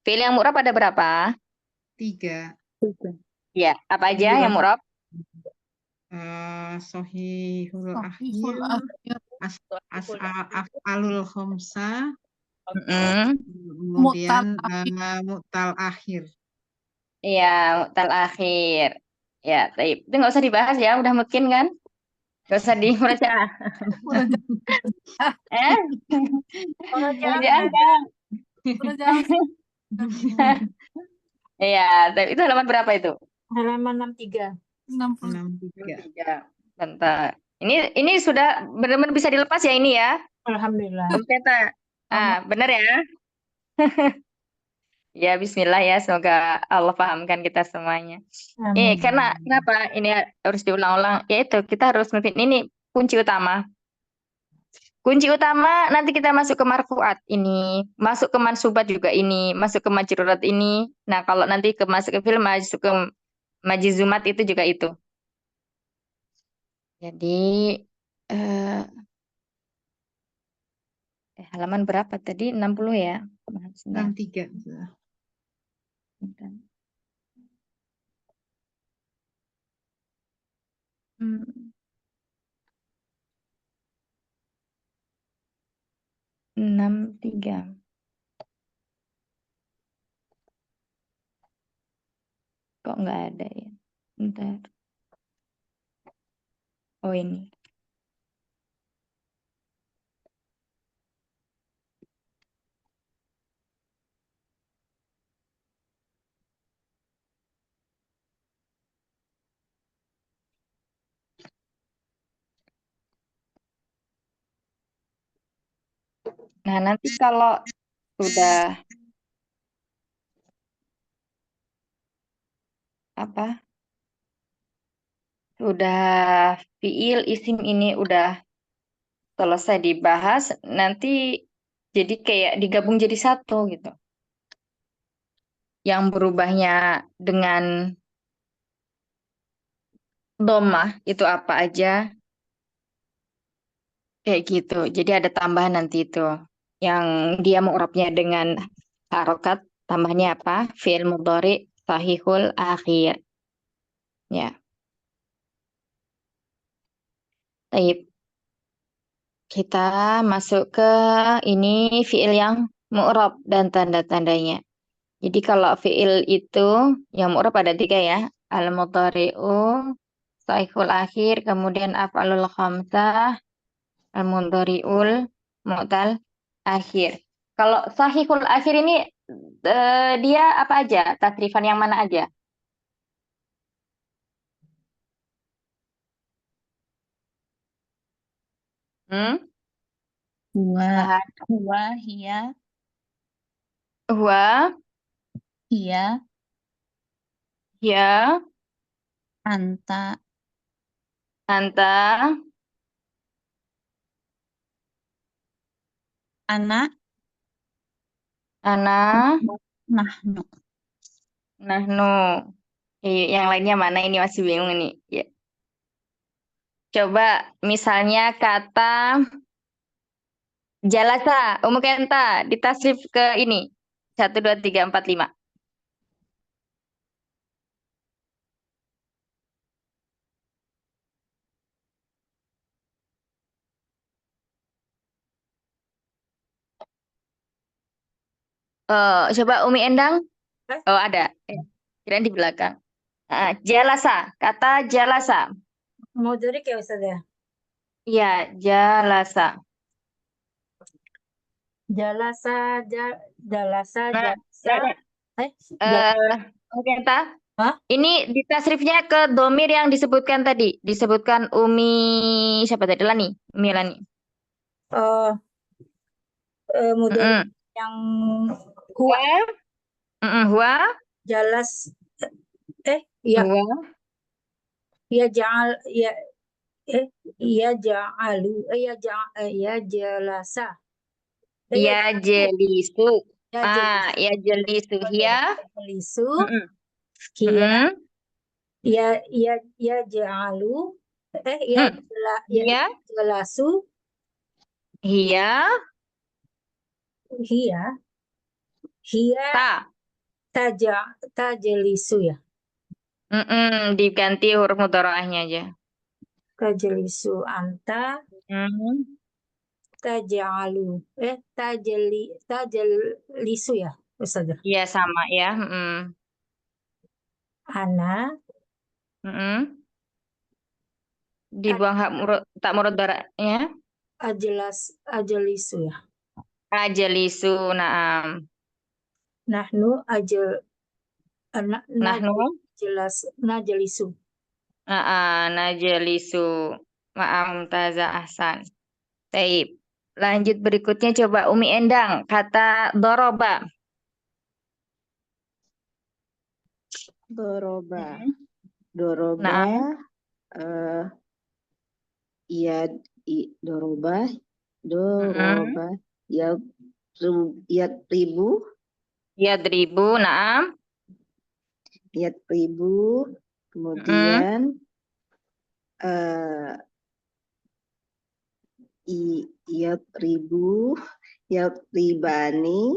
Speaker 1: Fiil yang mu'rab ada berapa?
Speaker 3: 3.
Speaker 1: Ya, apa aja yang mu'rab?
Speaker 3: Sohihul
Speaker 2: Sahihul
Speaker 3: akhir,
Speaker 2: akhir,
Speaker 3: af'alul khamsah,
Speaker 1: Mm-mm.
Speaker 3: kemudian
Speaker 2: mutal
Speaker 3: mu'tal akhir.
Speaker 1: Iya, mu'tal akhir. Ya, tapi itu nggak usah dibahas ya, udah mungkin kan? Nggak usah di murajaah. Eh? Murajaah kan? Iya, tapi itu halaman berapa itu?
Speaker 4: Halaman 63.
Speaker 3: 63.
Speaker 1: 3. Bentar. Ini sudah benar-benar bisa dilepas ya ini ya?
Speaker 4: Alhamdulillah.
Speaker 1: Peta. Benar ya? Ya, bismillah ya. Semoga Allah pahamkan kita semuanya.
Speaker 4: Amin.
Speaker 1: Karena kenapa ini harus diulang-ulang? Yaitu kita harus ngerti ini kunci utama. Kunci utama nanti kita masuk ke marfuat ini, masuk ke mansubat juga ini, masuk ke majrurat ini. Nah, kalau nanti masuk ke film, masuk ke majizumat itu juga itu. Jadi halaman berapa tadi? 60 ya?
Speaker 3: 63.
Speaker 1: Bentar. 63. Kok nggak ada ya? Bentar. Oh ini. Nah, nanti kalau sudah sudah fiil isim ini udah selesai dibahas, nanti jadi kayak digabung jadi satu gitu. Yang berubahnya dengan domah itu apa aja? Kayak gitu. Jadi ada tambahan nanti itu. Yang dia mu'rabnya dengan harokat, tambahnya apa? Fi'il mudhari sahihul akhir. Ya. Baik. Kita masuk ke ini fi'il yang mu'rab dan tanda-tandanya. Jadi kalau fi'il itu yang mu'rab ada 3 ya. Al-mudhari'u, sahihul akhir, kemudian af'alul khamsah, al-mudhari'ul, mu'tal akhir. Kalau sahihul akhir ini dia apa aja? Tasrifan yang mana aja?
Speaker 7: Huwa, huwa, hiya,
Speaker 1: Huwa,
Speaker 7: hiya,
Speaker 1: ya,
Speaker 7: Anta.
Speaker 1: Anta.
Speaker 7: Ana.
Speaker 1: Ana.
Speaker 7: Nahnu.
Speaker 1: Nahnu. Yang lainnya mana ini masih bingung ini. Ya. Coba misalnya kata jalasa, Kenta, ditasrif ke ini. 1, 2, 3, 4, 5. Coba Umi Endang.
Speaker 4: Eh?
Speaker 1: Oh, ada. Kirain di belakang. Jalasa, kata jalasa.
Speaker 4: Mau jadi kayak Ustaz ya?
Speaker 1: Iya, jalasa.
Speaker 4: Jalasa, jalasa,
Speaker 1: Nah,
Speaker 4: jalasa.
Speaker 1: Kenta,
Speaker 4: Hah?
Speaker 1: ini ditasrifnya ke domir yang disebutkan tadi. Disebutkan Umi, siapa tadi? Lani. Umi Lani.
Speaker 4: Model yang huwa,
Speaker 1: Huwa.
Speaker 4: jalas, iya,
Speaker 1: Huwa.
Speaker 4: iya ja'al, iya, iya ja'alu, iya jalasa.
Speaker 1: Ya jelisu.
Speaker 4: Ya
Speaker 1: Ya jelisu. Hiya.
Speaker 4: jelisu,
Speaker 1: Mm-mm.
Speaker 4: iya ja'alu, iya
Speaker 1: Hiya.
Speaker 4: jelasu,
Speaker 1: Hiya.
Speaker 4: hiya
Speaker 1: Ta.
Speaker 4: tajelisu ya.
Speaker 1: Diganti huruf mudharaahnya aja.
Speaker 4: Tajelisu anta, taj'alu, tajelisu ya, Ustazah.
Speaker 1: Iya sama ya.
Speaker 4: Ana,
Speaker 1: Dibuang tak mudharaahnya.
Speaker 4: ajelisu ya.
Speaker 1: Ajelisu. Naam.
Speaker 4: Nahnu
Speaker 1: Nahnu.
Speaker 4: najelisu.
Speaker 1: Najelisu. Ma'am Mumtazah Ahsan. Baik. Lanjut berikutnya coba Umi Endang. Kata doroba.
Speaker 6: Doroba.
Speaker 1: Naam.
Speaker 6: Doroba. Iya, doroba. Doroba. Ya ribu.
Speaker 1: Ya ribu. Naam.
Speaker 6: Ya ribu. Kemudian iya ribu. Ya ribani.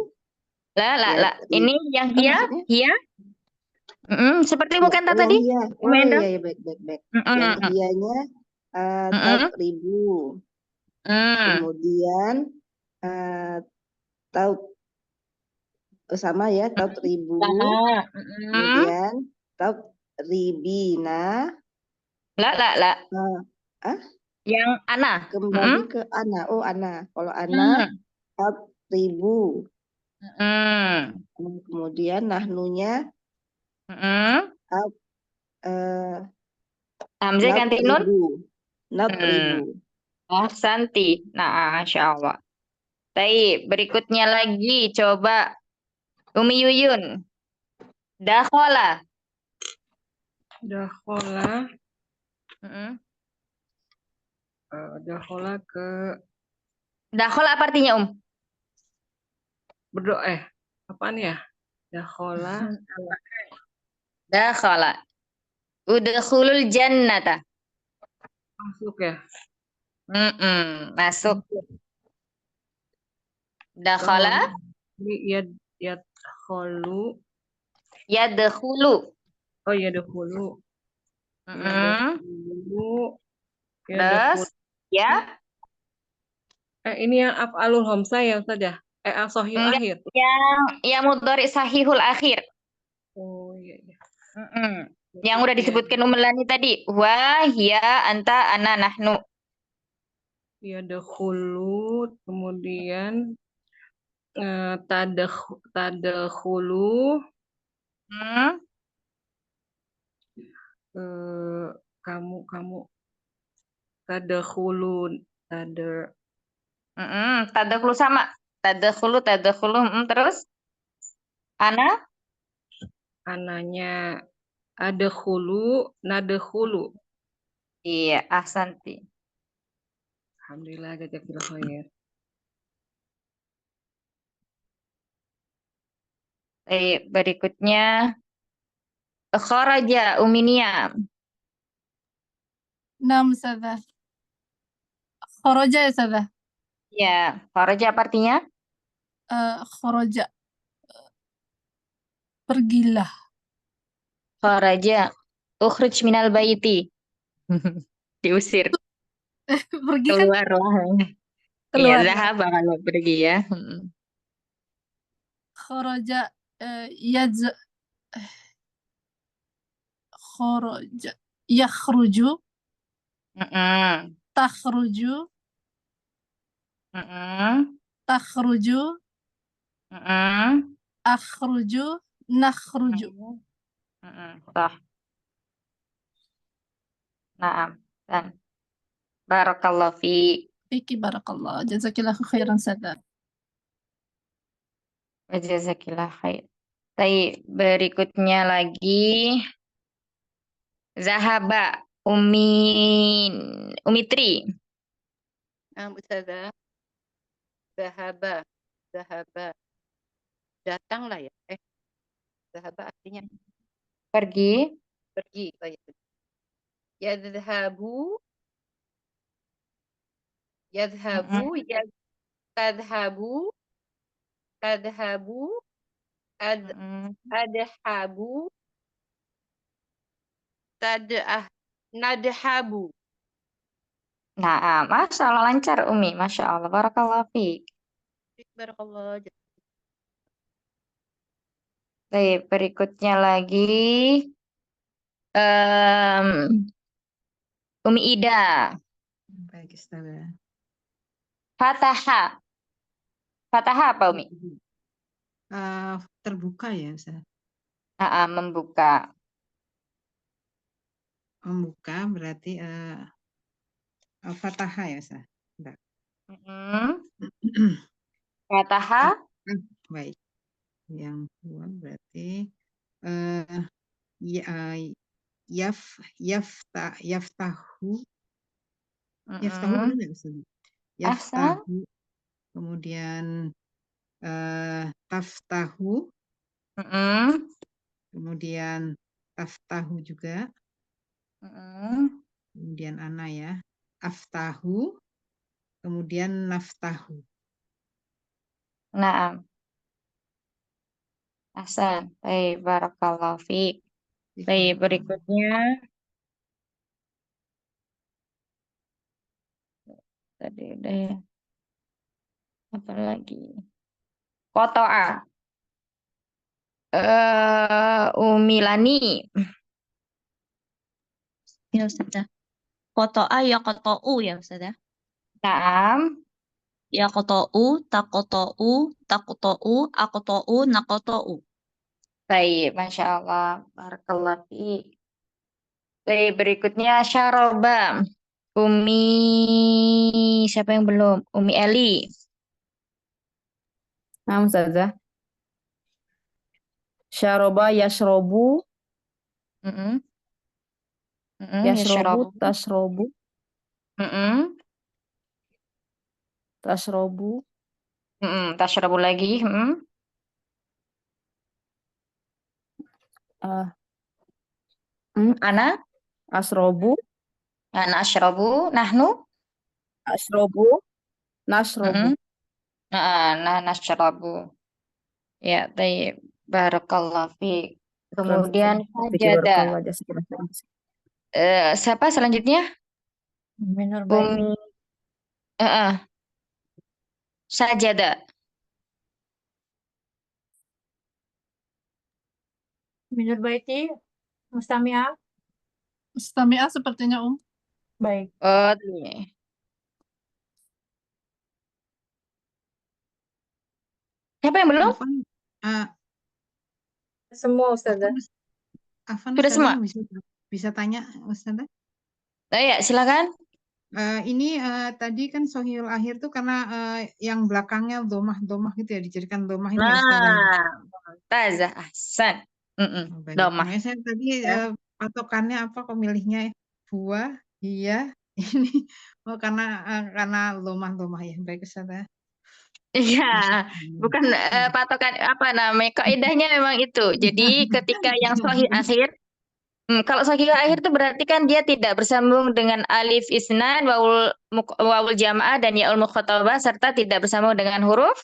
Speaker 1: Lah. Ini yang hiya. Hiya. Seperti Mukenta tadi.
Speaker 6: Iya. Oh iya, baik. Yang hiyanya taut ribu. Kemudian taut sama ya, taut ribu. Kemudian taut ribina.
Speaker 1: Lah. Yang ana.
Speaker 6: Kembali ke ana. Oh, ana. Kalau ana taut ribu. Kemudian nahnunya
Speaker 1: Hamzah ganti nun.
Speaker 6: Nat ribu.
Speaker 1: Santi. Nah, Masya Allah. Baik, berikutnya lagi coba Umi Yuyun. Dakhola.
Speaker 8: Dakhola. Dakhola ke.
Speaker 1: Dakhola apa artinya,
Speaker 8: Berdoa. Apaan ya? Dakhola.
Speaker 1: Dakhola. Udkhulul jannata.
Speaker 8: Masuk ya?
Speaker 1: Masuk. Dakhala.
Speaker 8: Yadkhulu.
Speaker 1: Yadkhulu.
Speaker 8: Oh, yadkhulu.
Speaker 1: Terus, ya.
Speaker 8: Ini yang af'alul khamsah ya Ustaz ya? Sahih akhir.
Speaker 1: Yang mudhari sahihul akhir.
Speaker 8: Oh iya.
Speaker 1: Yang udah disebutkan Lani tadi. Wa, hiya, anta, ana, nahnu.
Speaker 8: Yadkhulu, kemudian tadkhulu. Kamu tadkhulun.
Speaker 1: Tadkhulu sama. Tadkhulu. Terus? Ana?
Speaker 8: Ananya Adkhulu, nadkhulu.
Speaker 1: Iya, ahsanti.
Speaker 8: Alhamdulillah, jazakallah khair.
Speaker 1: Berikutnya kharaja Uminia.
Speaker 2: Nam Ustazah. Khoroja ya Ustazah.
Speaker 1: Ya, kharaja apa artinya?
Speaker 2: Khoroja. Pergilah.
Speaker 1: Kharaja ukhrij minal baiti. Diusir,
Speaker 2: Pergi kan
Speaker 1: keluarlah. Iya,
Speaker 2: keluar.
Speaker 1: zahaba kalau pergi ya.
Speaker 2: Khoroja. Yaz. Khoroja. Yakhruju.
Speaker 1: Mm-mm.
Speaker 2: Takhruju.
Speaker 1: Mm-mm.
Speaker 2: Takhruju.
Speaker 1: Mm-mm.
Speaker 2: Akhruju. Nakhruju.
Speaker 1: Mm-mm. Sah. Naam. Dan barakallahu fi.
Speaker 2: Fiki barakallah. Jazakillahu khairan Ustazah.
Speaker 1: Jazakillah khair. Baik, berikutnya lagi zahaba Umitri.
Speaker 5: Ustazah. Zahaba. Zahaba. Datanglah ya. Zahaba artinya
Speaker 1: Pergi.
Speaker 5: pergi. Oh, ya. Yadhhabu. Yadhhabu. Tadhabu. Tadhabu.
Speaker 1: Mm-mm.
Speaker 5: Adhabu. Nadhabu.
Speaker 1: Nah, Masya Allah lancar Umi. Masya Allah. Barakallahu fiik.
Speaker 5: Barakallah.
Speaker 1: Baik, berikutnya lagi Umi Ida.
Speaker 3: Baik, Ustazah.
Speaker 1: Fataha. Fataha apa Umi?
Speaker 3: Terbuka ya, Ustazah.
Speaker 1: Membuka.
Speaker 3: Membuka berarti Fataha ya, Ustazah. Enggak.
Speaker 1: Fataha.
Speaker 3: Baik. Yang dua berarti yaftahu. Yaftahu benar nggak, Ustazah? Yaftahu. Kemudian taftahu. Kemudian taftahu juga. Kemudian ana ya. Aftahu. Kemudian naftahu.
Speaker 1: Naam. Ahsan. Baik, barakallahu fiik. Baik, berikutnya tadi udah ya. Apa lagi? Kotoa. Umilani.
Speaker 7: Ya Ustazah. Koto'a ya koto'u ya Ustazah.
Speaker 1: Naam.
Speaker 7: Ya koto'u, takoto'u, takoto'u, akoto'u, nakoto'u.
Speaker 1: Baik, Masya Allah. Barakallahu fiik. Baik, berikutnya syaroba. Siapa yang belum? Umi Eli.
Speaker 6: Nah, Ustazah. Syaroba yashrobu, yashrobu,
Speaker 1: Yashrabu.
Speaker 6: tashrobu, tashrobu,
Speaker 1: Tashrabu lagi. Ana.
Speaker 6: asrobu,
Speaker 1: Ana ashrabu. Nahnu.
Speaker 6: ashrobu, nashrobu.
Speaker 1: Nah, nashrabu. Ya, baik. Barakallahu fiik. Kemudian sajada. Siapa selanjutnya?
Speaker 4: Minur
Speaker 1: Umi. Sajada.
Speaker 4: Minur baiti. Mustami'ah.
Speaker 2: Mustami'ah sepertinya
Speaker 4: Baik.
Speaker 1: Oh, ini. Siapa yang belum?
Speaker 4: Semua Ustazah.
Speaker 3: Afan,
Speaker 1: Sudah semua?
Speaker 3: Bisa tanya Ustazah?
Speaker 1: Ya, silakan.
Speaker 3: Ini tadi kan sohil akhir tuh karena yang belakangnya domah gitu ya, dijadikan domah ini ya Ustazah.
Speaker 1: Mumtazah, ahsan.
Speaker 3: Oh, baik.
Speaker 1: Domah.
Speaker 3: Makanya saya tadi
Speaker 1: Ya.
Speaker 3: patokannya apa kok milihnya huwa, iya, ini. Oh, karena lomah-lomah ya. Baik, Ustazah.
Speaker 1: Iya,
Speaker 3: Masya
Speaker 1: bukan
Speaker 3: Allah.
Speaker 1: patokan apa namanya, kaidahnya memang itu. Jadi ketika yang sahih akhir, kalau sahih akhir itu berarti kan dia tidak bersambung dengan alif isnan, wawul jamaah dan yaul mukhatabah serta tidak bersambung dengan huruf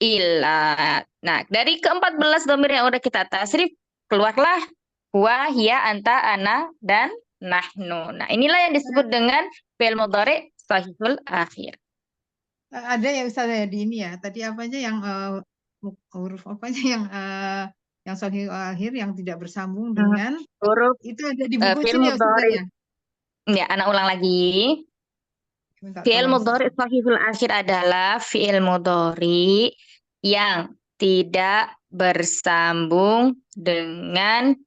Speaker 1: ilat. Nah, dari ke-14 dhamir yang udah kita tasrif, keluarlah huwa, hiya, anta, ana, dan nahnu. Nah, inilah yang disebut dengan fi'il mudhari sahihul akhir.
Speaker 3: Ada ya Ustazah ya di ini ya. Tadi apa aja yang huruf apa aja yang sahih akhir yang tidak bersambung dengan
Speaker 1: Huruf
Speaker 3: itu ada di buku
Speaker 1: fi'il
Speaker 3: itu ya Ustazah
Speaker 1: mudhari.
Speaker 3: ya.
Speaker 1: Ya, anak ulang lagi.
Speaker 3: Minta
Speaker 1: Fi'il
Speaker 3: tolong
Speaker 1: mudhari
Speaker 3: Ustazah.
Speaker 1: sahihul akhir adalah fi'il mudhari yang tidak bersambung dengan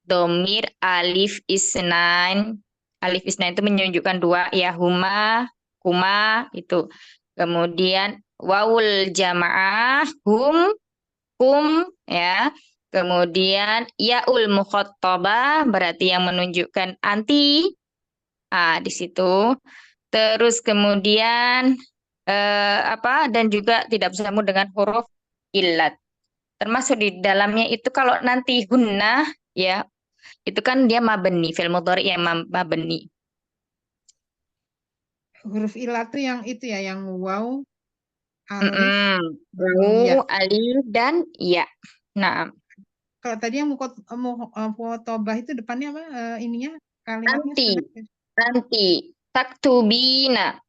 Speaker 1: domir alif isnan. Alif isnan itu menunjukkan dua, ya huma, kuma itu. Kemudian wawul jamaah, hum, kum, ya. Kemudian yaul mukhatabah berarti yang menunjukkan anti. Di situ. Terus kemudian dan juga tidak bersambung dengan huruf illat. Termasuk di dalamnya itu kalau nanti gunnah ya, itu kan dia mabni, fi'il mudhari yang mabni.
Speaker 3: Huruf ilat tuh yang itu ya, yang waw, alif,
Speaker 1: Waw,
Speaker 3: ya.
Speaker 1: alif dan ya. Nah,
Speaker 3: Kalau tadi yang mukhatabah itu depannya apa ininya kalimatnya
Speaker 1: anti,
Speaker 3: Ustazah?
Speaker 1: anti, taktubina.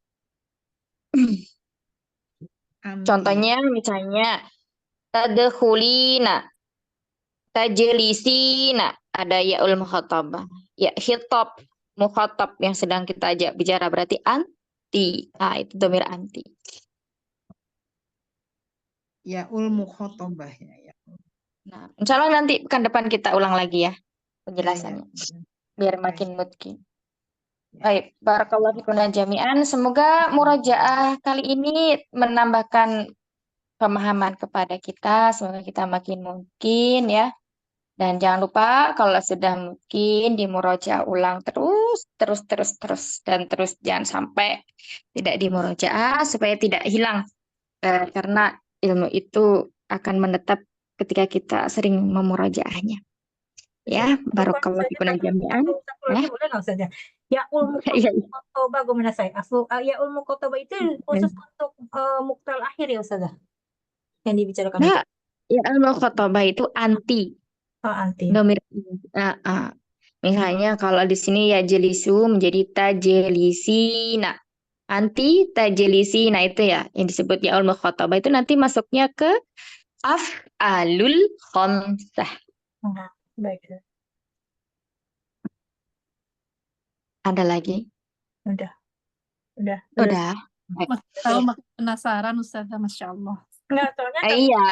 Speaker 3: Anti.
Speaker 1: Contohnya misalnya tadkhulina, tajlisina, ada yaul mukhatabah. Ya, khitab, mukhatab yang sedang kita ajak bicara berarti anti. Itu dhamir anti.
Speaker 3: Yaul mukhatabah ya.
Speaker 1: Nah, insya Allah nanti pekan depan kita ulang lagi ya penjelasannya.
Speaker 3: Ya.
Speaker 1: Biar
Speaker 3: Baik.
Speaker 1: makin mungkin.
Speaker 3: Ya.
Speaker 1: Baik, barakallahu fikuna jami'an. Semoga murojaah kali ini menambahkan pemahaman kepada kita. Semoga kita makin mungkin ya. Dan jangan lupa kalau sudah mungkin di murojaah ulang terus. Dan terus jangan sampai tidak di murojaah supaya tidak hilang. Karena ilmu itu akan menetap ketika kita sering memurojaahnya. Ya, barakallahu fikuna jami'an.
Speaker 4: Boleh nggak Ustazah? Yaul mukhatabah, gomenasai. Yaul mukhatabah itu khusus untuk muktal akhir ya Ustazah? Yang dibicarakan.
Speaker 1: Nah, ya al-mukhatabah itu anti.
Speaker 4: Oh, anti.
Speaker 1: Domir. Misalnya kalau di sini ya jelisu menjadi tajelisina. Anti tajelisina itu ya yang disebut yaul mukhatabah itu nanti masuknya ke af'alul khamsah.
Speaker 4: Baik.
Speaker 1: Ada lagi?
Speaker 4: Udah.
Speaker 1: Udah.
Speaker 2: Makin tahu makin penasaran Ustazah, Masya Allah.
Speaker 4: Enggak, soalnya
Speaker 1: Iya.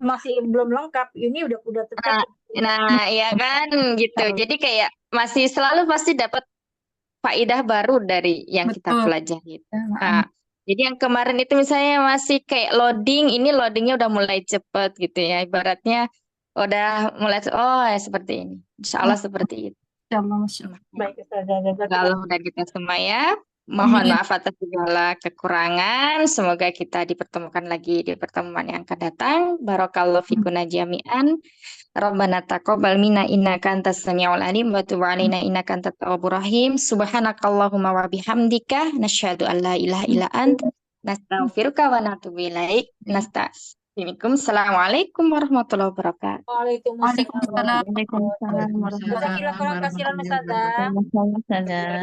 Speaker 4: masih belum lengkap. Ini udah tetap.
Speaker 1: Nah, ya kan gitu. Jadi kayak masih selalu pasti dapat faidah baru dari yang kita
Speaker 2: Betul.
Speaker 1: pelajari. Nah, jadi yang kemarin itu misalnya masih kayak loading, ini loadingnya udah mulai cepet gitu ya. Ibaratnya udah mulai, ya seperti ini. Insya Allah seperti itu.
Speaker 2: Masya Allah, Masya Allah.
Speaker 4: Baik, Ustazah.
Speaker 1: Kalau udah kita semua ya. Mohon maaf atas segala kekurangan. Semoga kita dipertemukan lagi di pertemuan yang akan datang. Barakallahu fikuna jami'an. Rabbana taqabbal minna innaka antas samiul alim wa tub 'alaina innaka antat tawwabur rahim. Subhanakallahumma wa bihamdika nasyhadu an la ilaha illa anta nastaghfiruka wa natubu ilaik. Nasta'firukum. Assalamualaikum warahmatullahi wabarakatuh.
Speaker 2: Waalaikumsalam.
Speaker 7: Waalaikumsalam warahmatullahi
Speaker 3: Waalaikumsalam
Speaker 4: Jazakallah khairan,
Speaker 3: warahmatullahi
Speaker 4: Ustazah.
Speaker 7: wabarakatuh.